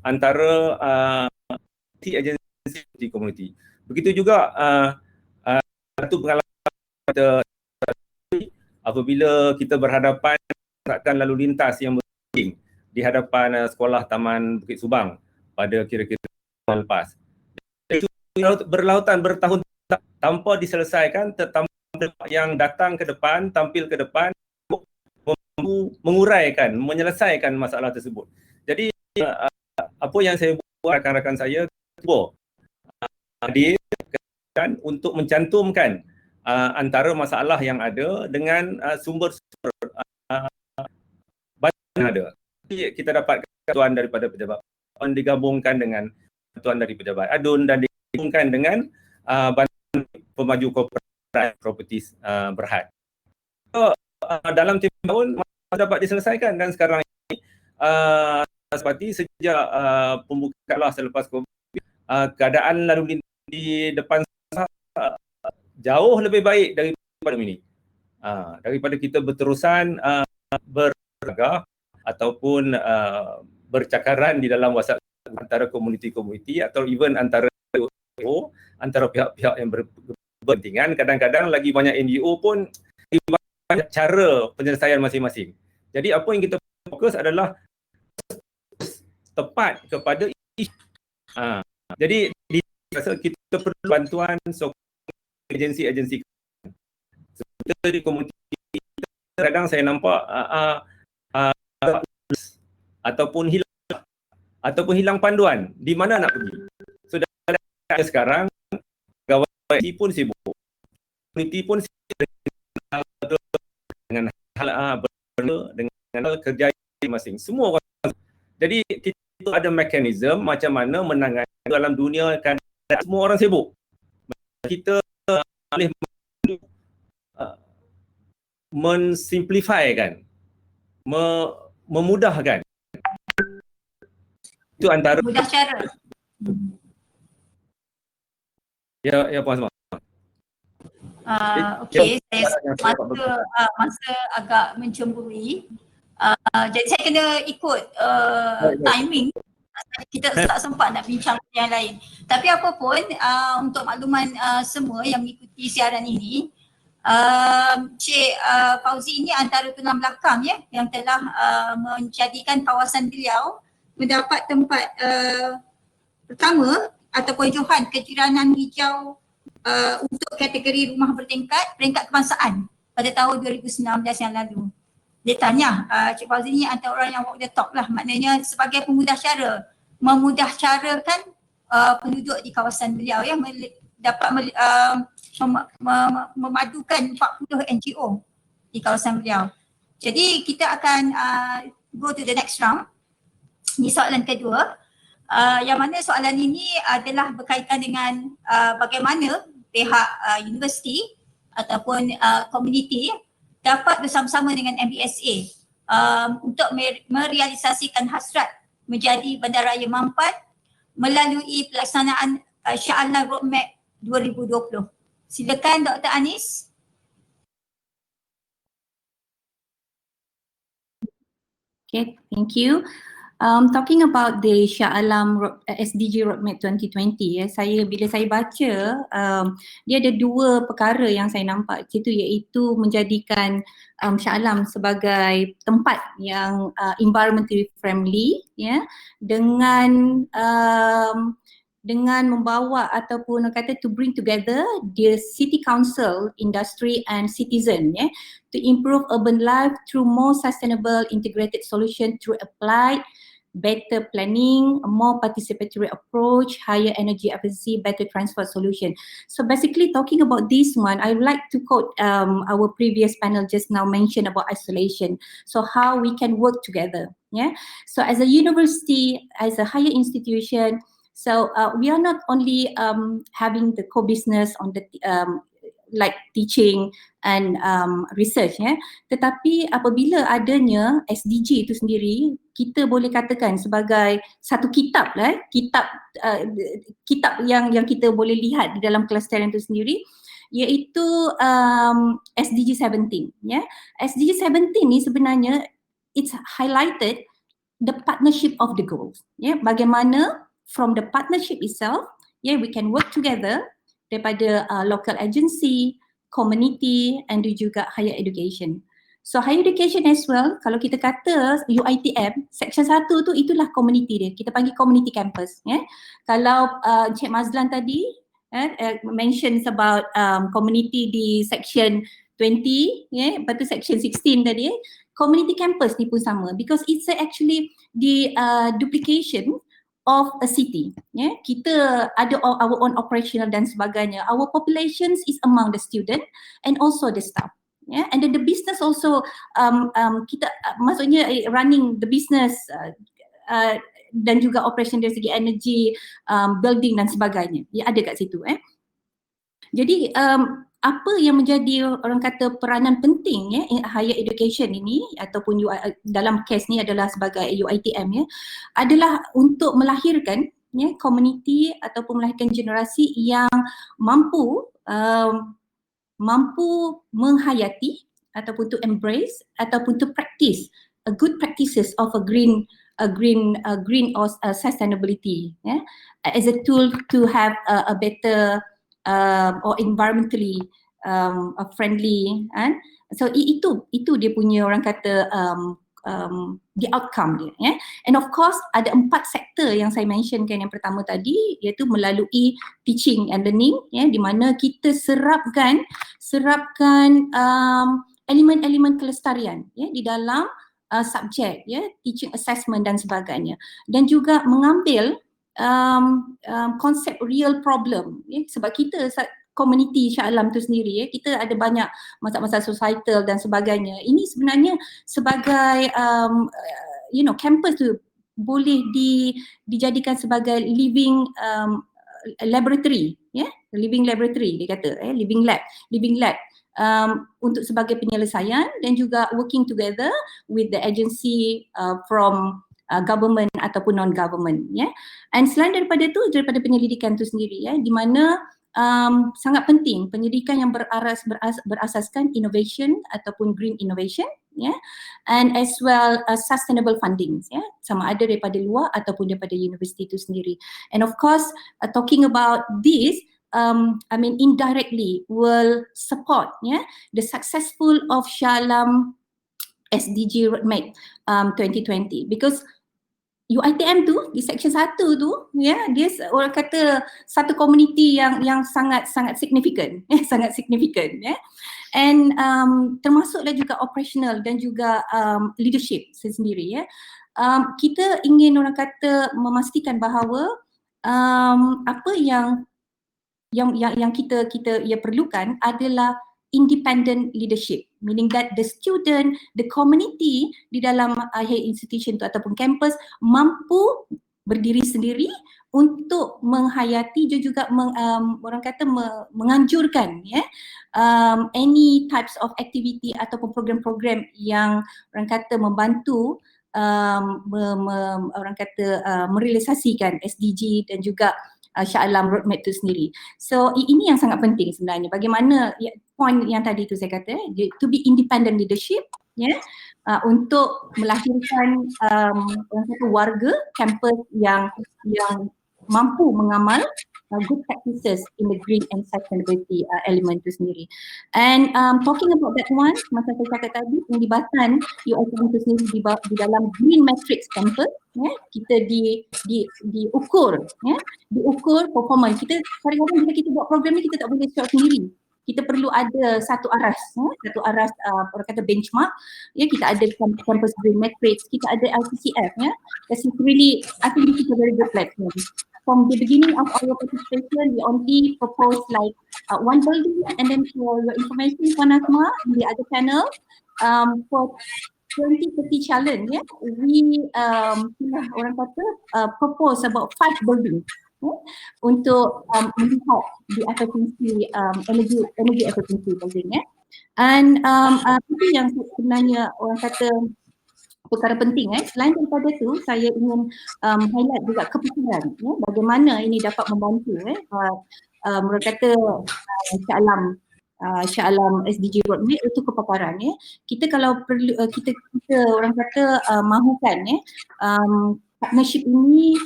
antara agensi komuniti. Begitu juga satu pengalaman kita apabila kita berhadapan dengan lalu lintas yang berpenting di hadapan sekolah Taman Bukit Subang pada kira-kira tahun lepas. Itu berlautan bertahun tanpa diselesaikan, tetapi yang datang ke depan, tampil ke depan, menguraikan, menyelesaikan masalah tersebut. Jadi apa yang saya buat, rakan-rakan saya cuba hadir untuk mencantumkan antara masalah yang ada dengan sumber-sumber bantuan yang ada. Jadi kita dapat bantuan daripada pejabat digabungkan dengan bantuan dari pejabat adun dan digabungkan dengan bantuan pemaju korporat properties berhad. So, dalam tempoh tahun dapat diselesaikan, dan sekarang ini seperti sejak pembukaan selepas COVID, keadaan lalu lintas di depan jauh lebih baik daripada ini. Daripada kita berterusan bergagah ataupun bercakaran di dalam WhatsApp antara komuniti-komuniti atau even antara NGO, antara pihak-pihak yang berkepentingan. Kadang-kadang lagi banyak NGO pun banyak cara penyelesaian masing-masing. Jadi apa yang kita fokus adalah tepat kepada isu. Jadi kita perlu bantuan agensi-agensi seperti komuniti. Kadang saya nampak ataupun hilang panduan di mana nak pergi. So sekarang pegawai pun sibuk, komuniti pun sibuk dengan hal dengan kerja masing-masing. Semua orang. Jadi kita ada mekanisme macam mana menangani dalam dunia kan semua orang sibuk. Kita boleh mensimplifikan, memudahkan. Itu antara mudah cara. Ya Puan Asma. Okey, saya masa agak mencemburui. Jadi saya kena ikut timing. Kita tak sempat nak bincang yang lain. Tapi apa pun, untuk makluman semua yang mengikuti siaran ini, Cik Fauzi ini antara tulang belakang ya yang telah menjadikan kawasan beliau mendapat tempat pertama ataupun johan kejiranan hijau untuk kategori rumah bertingkat peringkat kebangsaan pada tahun 2019 yang lalu. Dia tanya, Cik Fauzi ni antara orang yang walk the talk lah, maknanya sebagai pemudah cara, memudah carakan penduduk di kawasan beliau ya dapat memadukan 40 NGO di kawasan beliau. Jadi kita akan go to the next round. Ini soalan kedua. Yang mana soalan ini adalah berkaitan dengan bagaimana pihak universiti ataupun komuniti dapat bersama-sama dengan MBSA untuk merealisasikan hasrat menjadi bandaraya mampan melalui pelaksanaan Shah Alam Roadmap 2020. Silakan Dr. Anis. Okay, thank you. Talking about the Shah Alam SDG Roadmap 2020, bila saya baca, dia ada dua perkara yang saya nampak situ, iaitu menjadikan Shah Alam sebagai tempat yang environmentally friendly, dengan membawa ataupun kata to bring together the city council, industry and citizen to improve urban life through more sustainable integrated solution through applied better planning, a more participatory approach, higher energy efficiency, better transport solution. So basically talking about this one, I would like to quote our previous panel just now mentioned about isolation. So how we can work together. So as a university, as a higher institution, so we are not only having the core business on the like teaching and research, tetapi apabila adanya SDG itu sendiri, kita boleh katakan sebagai satu kitab kitab yang kita boleh lihat di dalam kelestarian itu sendiri, iaitu SDG 17. SDG 17 ni sebenarnya it's highlighted the partnership of the goals. Bagaimana from the partnership itself, we can work together daripada local agency, community and juga higher education. So higher education as well, kalau kita kata UiTM, section 1 tu itulah community dia. Kita panggil community campus. Kalau Encik Mazlan tadi mentions about community di section 20, lepas tu section 16 tadi, community campus ni pun sama because it's actually the duplication of a city. Kita ada our own operational dan sebagainya. Our populations is among the student and also the staff. And then the business also kita maksudnya running the business dan juga operation dari segi energy, building dan sebagainya. Ada kat situ. Jadi apa yang menjadi orang kata peranan penting higher education ini ataupun dalam case ni adalah sebagai UiTM adalah untuk melahirkan komuniti ataupun melahirkan generasi yang mampu menghayati ataupun to embrace ataupun to practice a good practices of a green or sustainability as a tool to have a better or environmentally friendly, so itu dia punya orang kata the outcome dia. And of course ada 4 sektor yang saya mentionkan yang pertama tadi, iaitu melalui teaching and learning, di mana kita serapkan elemen-elemen kelestarian di dalam subjek, teaching assessment dan sebagainya, dan juga mengambil konsep real problem, sebab kita komuniti Shah Alam tu sendiri, kita ada banyak masalah-masalah societal dan sebagainya. Ini sebenarnya sebagai campus tu boleh dijadikan sebagai living laboratory, living laboratory dia kata, living lab untuk sebagai penyelesaian dan juga working together with the agency from government ataupun non-government. And selain daripada penyelidikan tu sendiri, di mana sangat penting pendidikan yang berasaskan innovation ataupun green innovation, and as well sustainable funding, sama ada daripada luar ataupun daripada universiti itu sendiri. And of course talking about this, I mean indirectly will support the successful of Shah Alam SDG Roadmap 2020, because UiTM tu di section 1 tu dia orang kata satu komuniti yang sangat signifikan, sangat signifikan, and termasuklah juga operational dan juga leadership sendiri. Kita ingin orang kata memastikan bahawa apa yang yang kita perlukan adalah independent leadership, meaning that the student, the community di dalam higher institution tu ataupun campus mampu berdiri sendiri untuk menghayati juga orang kata menganjurkan any types of activity ataupun program-program yang orang kata membantu orang kata merealisasikan SDG dan juga Shah Alam roadmap itu sendiri. So ini yang sangat penting sebenarnya, bagaimana point yang tadi tu saya kata, to be independent leadership untuk melahirkan orang kata warga kampus yang mampu mengamal good practices in the green and sustainability element itu sendiri. And talking about that one, masa saya cakap tadi, penglibatan UiTM itu sendiri di dalam green matrix campus, kita diukur performance. Kita kadang-kadang bila kita buat program ni kita tak boleh buat sendiri. Kita perlu ada satu aras orang kata benchmark, kita ada campus green matrix, kita ada LTCF, This is really, I think this is a very good platform. From the beginning of our participation, we only propose like one building, and then for your information, Puan Asma, in the other panel, for 2030 challenge, we orang kata propose about 5 buildings untuk melihat the efficiency, energy efficiency building, and itu yang sebenarnya orang kata perkara penting. Selain daripada tu, saya ingin highlight juga kepikiran, bagaimana ini dapat membantu orang kata Shah Alam SDG roadmap itu kepakaran. Kita kalau perlu kita orang kata mahukan partnership ini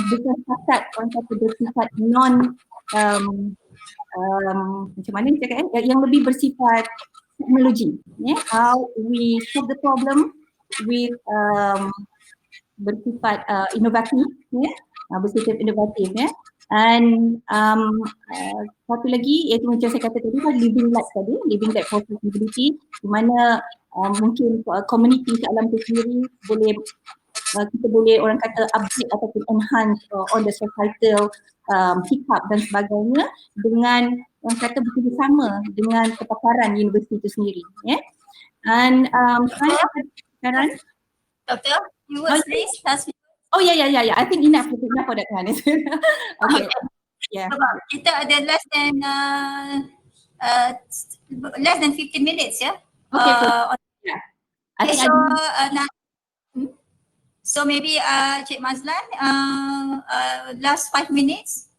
bukan setakat orang kata bersifat non macam mana ni cakap, yang lebih bersifat teknologi, how we solve the problem with bersifat inovatif, bersifat inovatif, and satu lagi iaitu macam saya kata tadi, living lab for sustainability, di mana mungkin community Shah Alam itu sendiri kita boleh orang kata upgrade ataupun enhance on the societal sikap dan sebagainya dengan orang kata bekerjasama dengan kepakaran universiti itu sendiri, and sekarang Doktor, you was please last week. Oh yeah. I think enough for that one. Okay. Yeah. Sebab kita ada less than 15 minutes, Okay. Yeah. I think so maybe Cik Mazlan, last 5 minutes.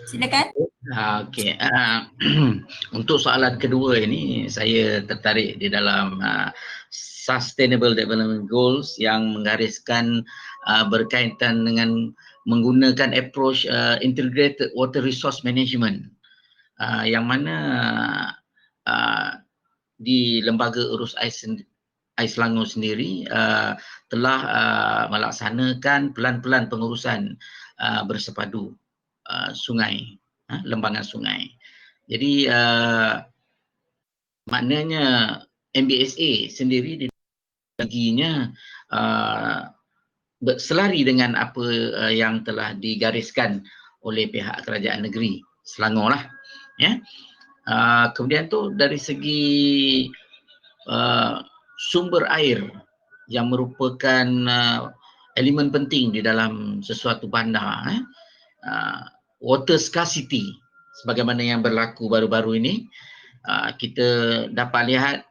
Silakan. Okey. Untuk soalan kedua ini, saya tertarik di dalam Sustainable Development Goals yang menggariskan berkaitan dengan menggunakan approach integrated water resource management, yang mana di Lembaga Urus Air Selangor sendiri telah melaksanakan pelan-pelan pengurusan bersepadu sungai, lembangan sungai. Jadi maknanya MBSA sendiri baginya berselari dengan apa yang telah digariskan oleh pihak kerajaan negeri Selangor lah, kemudian tu dari segi sumber air yang merupakan elemen penting di dalam sesuatu bandar, water scarcity sebagaimana yang berlaku baru-baru ini, kita dapat lihat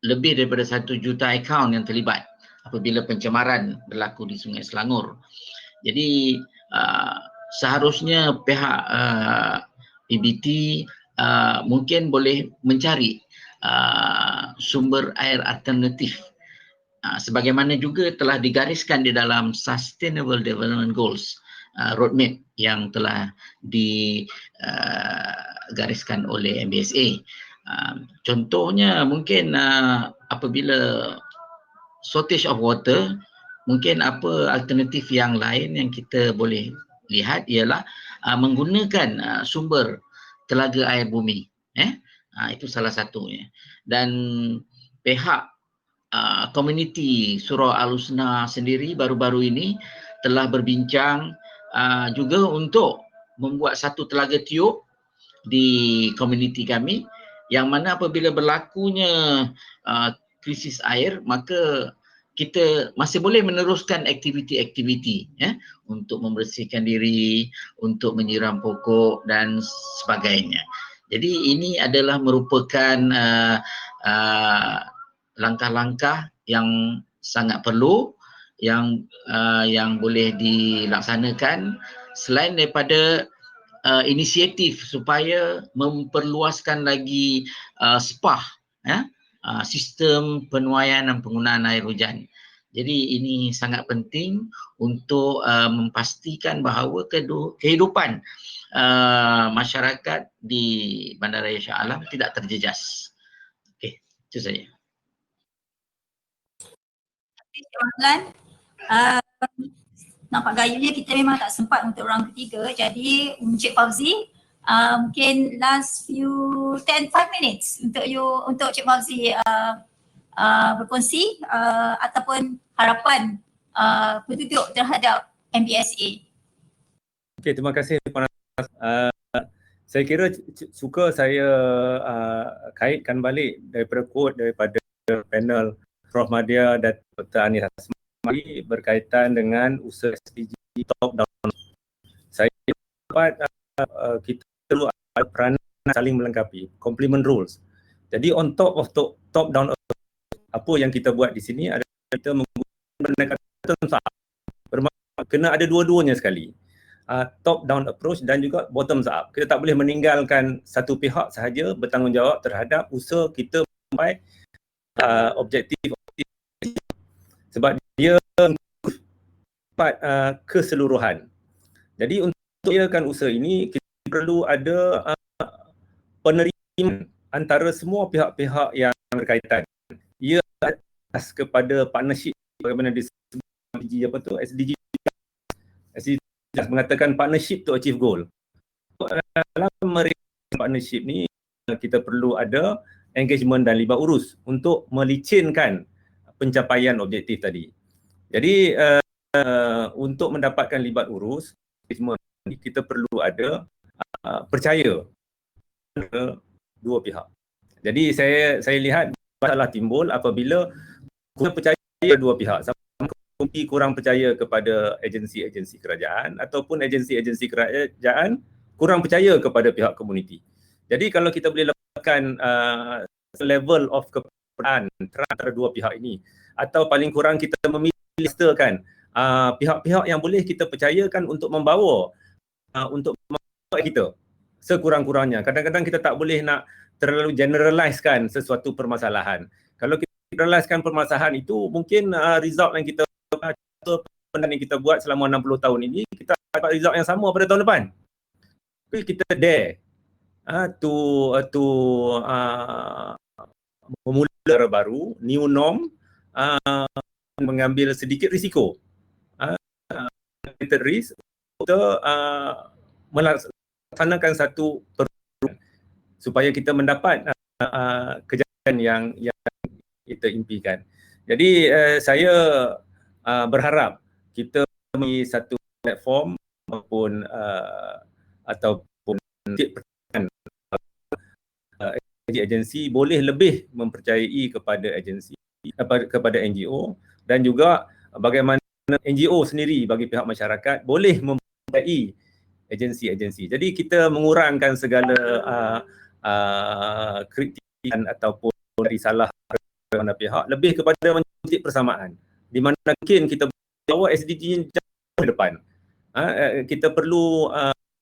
lebih daripada 1 juta akaun yang terlibat apabila pencemaran berlaku di Sungai Selangor. Jadi seharusnya pihak PBT mungkin boleh mencari sumber air alternatif sebagaimana juga telah digariskan di dalam Sustainable Development Goals roadmap yang telah digariskan oleh MBSA. Contohnya mungkin apabila shortage of water, mungkin apa alternatif yang lain yang kita boleh lihat ialah menggunakan sumber telaga air bumi. Itu salah satunya. Dan pihak komuniti Surau Al-Husna sendiri baru-baru ini telah berbincang juga untuk membuat satu telaga tiup di komuniti kami, yang mana apabila berlakunya krisis air, maka kita masih boleh meneruskan aktiviti-aktiviti untuk membersihkan diri, untuk menyiram pokok dan sebagainya. Jadi ini adalah merupakan langkah-langkah yang sangat perlu yang boleh dilaksanakan selain daripada inisiatif supaya memperluaskan lagi SPAH, sistem penuaian dan penggunaan air hujan. Jadi ini sangat penting untuk memastikan bahawa kehidupan masyarakat di Bandaraya Shah Alam tidak terjejas. Okey, itu saja. Cik Rahlan, nampak gayanya kita memang tak sempat untuk round ketiga, jadi Encik Fauzi, mungkin last few 5 minutes untuk Cik Fauzi berkongsi ataupun harapan petujuk terhadap MBSA. Okey, terima kasih Puan Anas. Saya kira suka saya kaitkan balik daripada quote daripada panel Prof. Madya dan Dr. Anis Asmari berkaitan dengan usaha SDG top down. Saya dapat kita perlu ada peranan saling melengkapi, complement rules. Jadi on top of top down, apa yang kita buat di sini adalah kita menggunakan pendekatan kena ada dua-duanya sekali. Top down approach dan juga bottoms up. Kita tak boleh meninggalkan satu pihak sahaja bertanggungjawab terhadap usaha kita sampai objektif sebab dia dapat keseluruhan. Jadi untuk iakan usaha ini kita perlu ada penerimaan antara semua pihak-pihak yang berkaitan. Ia atas kepada partnership bagaimana disebut SDG mengatakan partnership to achieve goal. Dalam mereka partnership ni kita perlu ada engagement dan libat urus untuk melicinkan pencapaian objektif tadi. Jadi untuk mendapatkan libat urus kita perlu ada percaya dua pihak. Jadi saya lihat masalah timbul apabila kurang percaya dua pihak. Komuniti kurang percaya kepada agensi-agensi kerajaan ataupun agensi-agensi kerajaan kurang percaya kepada pihak komuniti. Jadi kalau kita boleh lepaskan level of kepercayaan antara dua pihak ini, atau paling kurang kita memilisterkan pihak-pihak yang boleh kita percayakan untuk membawa kita sekurang-kurangnya. Kadang-kadang kita tak boleh nak terlalu generalizekan sesuatu permasalahan. Kalau kita generalizekan permasalahan itu, mungkin result yang kita yang kita buat selama 60 tahun ini, kita dapat result yang sama pada tahun depan. Tapi kita dare memula baru, new norm, mengambil sedikit risiko. Risk untuk melaksanakan satu perjuangan supaya kita mendapat kejayaan yang kita impikan. Jadi saya berharap kita memiliki satu platform maupun ataupun agensi boleh lebih mempercayai kepada agensi, kepada NGO, dan juga bagaimana NGO sendiri bagi pihak masyarakat boleh mempercayai agensi-agensi. Jadi kita mengurangkan segala kritikan ataupun risalah mana pihak, lebih kepada mencari persamaan di mana mungkin kita bawa SDG jauh ke depan. Kita perlu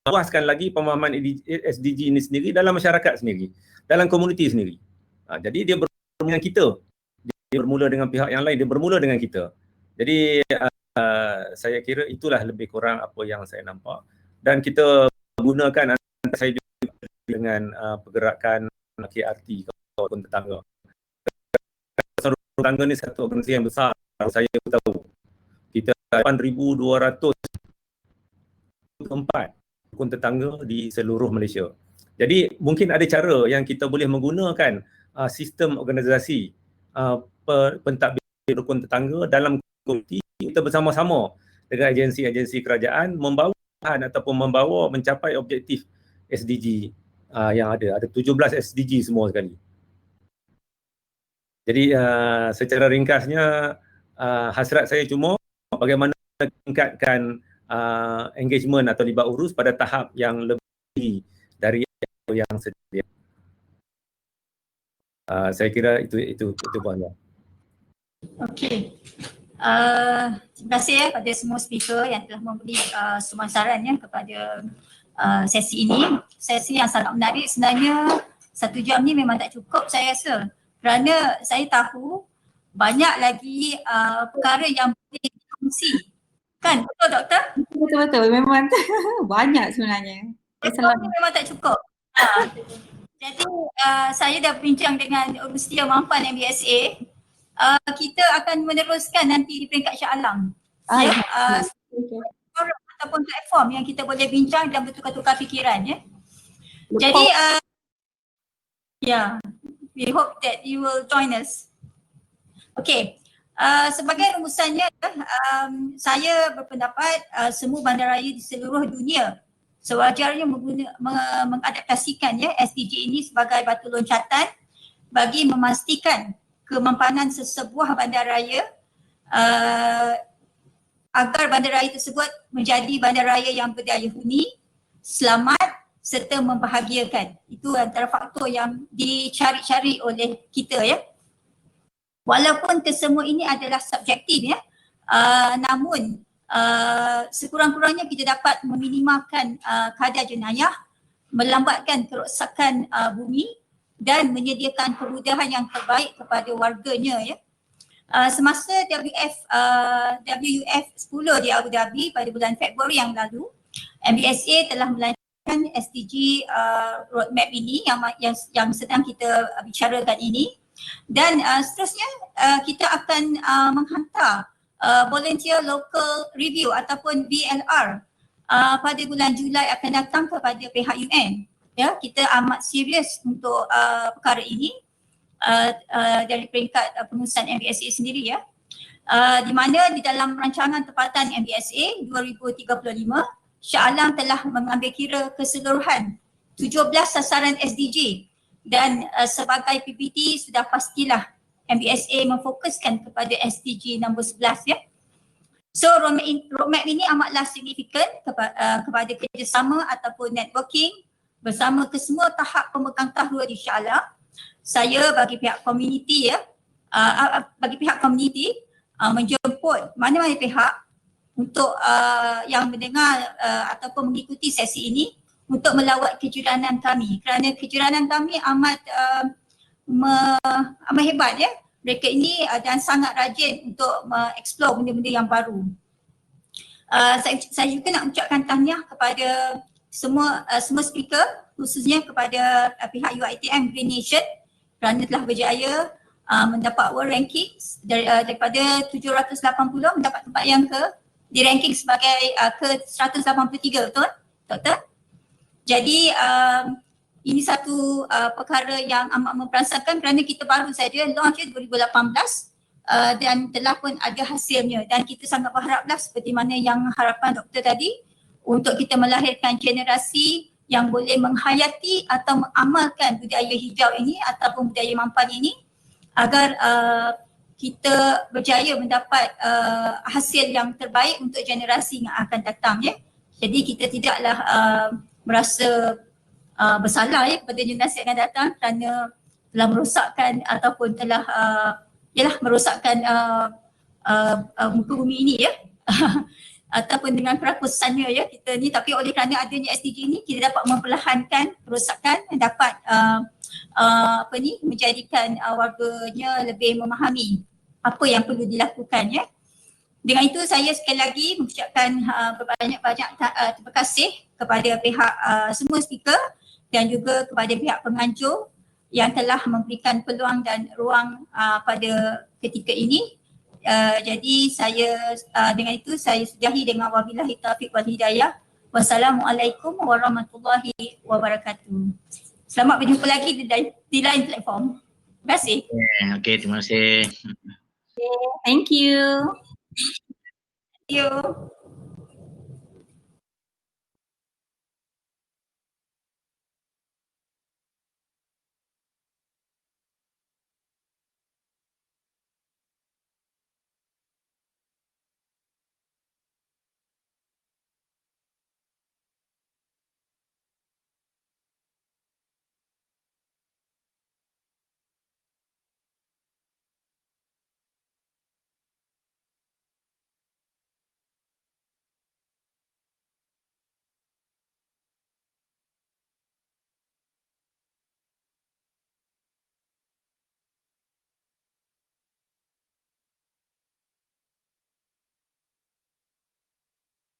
luaskan lagi pemahaman SDG ini sendiri dalam masyarakat sendiri, dalam komuniti sendiri. Jadi dia bermula dengan kita, dia bermula dengan pihak yang lain, dia bermula dengan kita. Jadi saya kira itulah lebih kurang apa yang saya nampak, dan kita gunakan antara saya juga dengan pergerakan KRT ataupun tetangga. Tetangga ni satu organisasi yang besar, saya tahu. Kita 8,204 rukun tetangga di seluruh Malaysia. Jadi mungkin ada cara yang kita boleh menggunakan sistem organisasi pentadbir rukun tetangga dalam komuniti, kita bersama-sama dengan agensi-agensi kerajaan membawa ataupun mencapai objektif SDG yang ada 17 SDG semua sekali. Jadi secara ringkasnya hasrat saya cuma bagaimana meningkatkan engagement atau libat urus pada tahap yang lebih dari yang sedia. Saya kira itu poinnya. Okey. Terima kasih pada semua speaker yang telah memberi semua sarannya kepada sesi ini. Sesi yang sangat menarik. Sebenarnya 1 jam ni memang tak cukup saya rasa. Kerana saya tahu banyak lagi perkara yang boleh dikongsi. Kan? Betul doktor? Betul-betul, memang banyak sebenarnya. Betul ni memang tak cukup. Jadi saya dah berbincang dengan Urustia Mampan MBSA. Kita akan meneruskan nanti di peringkat Shah Alam. Forum ataupun platform yang kita boleh bincang dan bertukar-tukar fikiran ya. Jadi we hope that you will join us. Okay. Sebagai rumusannya, saya berpendapat semua bandaraya di seluruh dunia sewajarnya mengadaptasikan SDG ini sebagai batu loncatan bagi memastikan kemampanan sesebuah bandaraya agar bandaraya tersebut menjadi bandaraya yang berdaya huni, selamat serta membahagiakan. Itu antara faktor yang dicari-cari oleh kita ya. Walaupun kesemua ini adalah subjektif ya, namun sekurang-kurangnya kita dapat meminimalkan kadar jenayah, melambatkan kerosakan bumi dan menyediakan kemudahan yang terbaik kepada warganya ya. Semasa WF 10 di Abu Dhabi pada bulan Februari yang lalu, MBSA telah melancarkan SDG roadmap ini yang sedang kita bicarakan ini. Dan seterusnya kita akan menghantar volunteer local review ataupun VLR pada bulan Julai akan datang kepada pihak UN. Ya, kita amat serius untuk perkara ini dari peringkat pengurusan MBSA sendiri ya. Di mana di dalam rancangan tempatan MBSA 2035, Shah Alam telah mengambil kira keseluruhan 17 sasaran SDG dan sebagai PPT sudah pastilah MBSA memfokuskan kepada SDG nombor 11 ya. So roadmap ini amatlah signifikan kepada kerjasama ataupun networking bersama kesemua tahap pemegang tahu di Shah Alam. Saya bagi pihak komuniti ya, menjemput mana-mana pihak untuk yang mendengar ataupun mengikuti sesi ini untuk melawat kejiranan kami, kerana kejiranan kami amat hebat ya. Mereka ini dan sangat rajin untuk mengeksplor benda-benda yang baru. Saya juga nak ucapkan tahniah kepada semua speaker, khususnya kepada pihak UiTM Green Nation kerana telah berjaya mendapat world rankings daripada 780 mendapat tempat yang di ranking sebagai ke 183, betul doktor? Jadi ini satu perkara yang amat memperasakan kerana kita baru saja launch 2018 dan telah pun ada hasilnya dan kita sangat berharaplah seperti mana yang harapan doktor tadi untuk kita melahirkan generasi yang boleh menghayati atau mengamalkan budaya hijau ini ataupun budaya mampan ini agar kita berjaya mendapat hasil yang terbaik untuk generasi yang akan datang ya. Jadi kita tidaklah merasa bersalah ya kepada generasi yang akan datang kerana telah merosakkan ataupun telah merosakkan muka bumi ini ya. Ataupun dengan kerakusannya ya kita ni, tapi oleh kerana adanya SDG ni kita dapat memperlahankan kerosakan dan dapat menjadikan warganya lebih memahami apa yang perlu dilakukan ya. Dengan itu saya sekali lagi mengucapkan berbanyak-banyak terima kasih kepada pihak semua speaker dan juga kepada pihak penganjur yang telah memberikan peluang dan ruang pada ketika ini. Jadi saya dengan itu saya sudahi dengan wabillahi taufiq wal hidayah. Wassalamualaikum warahmatullahi wabarakatuh. Selamat berjumpa lagi di lain platform. Terima kasih. Okey, terima kasih. Thank you. Thank you.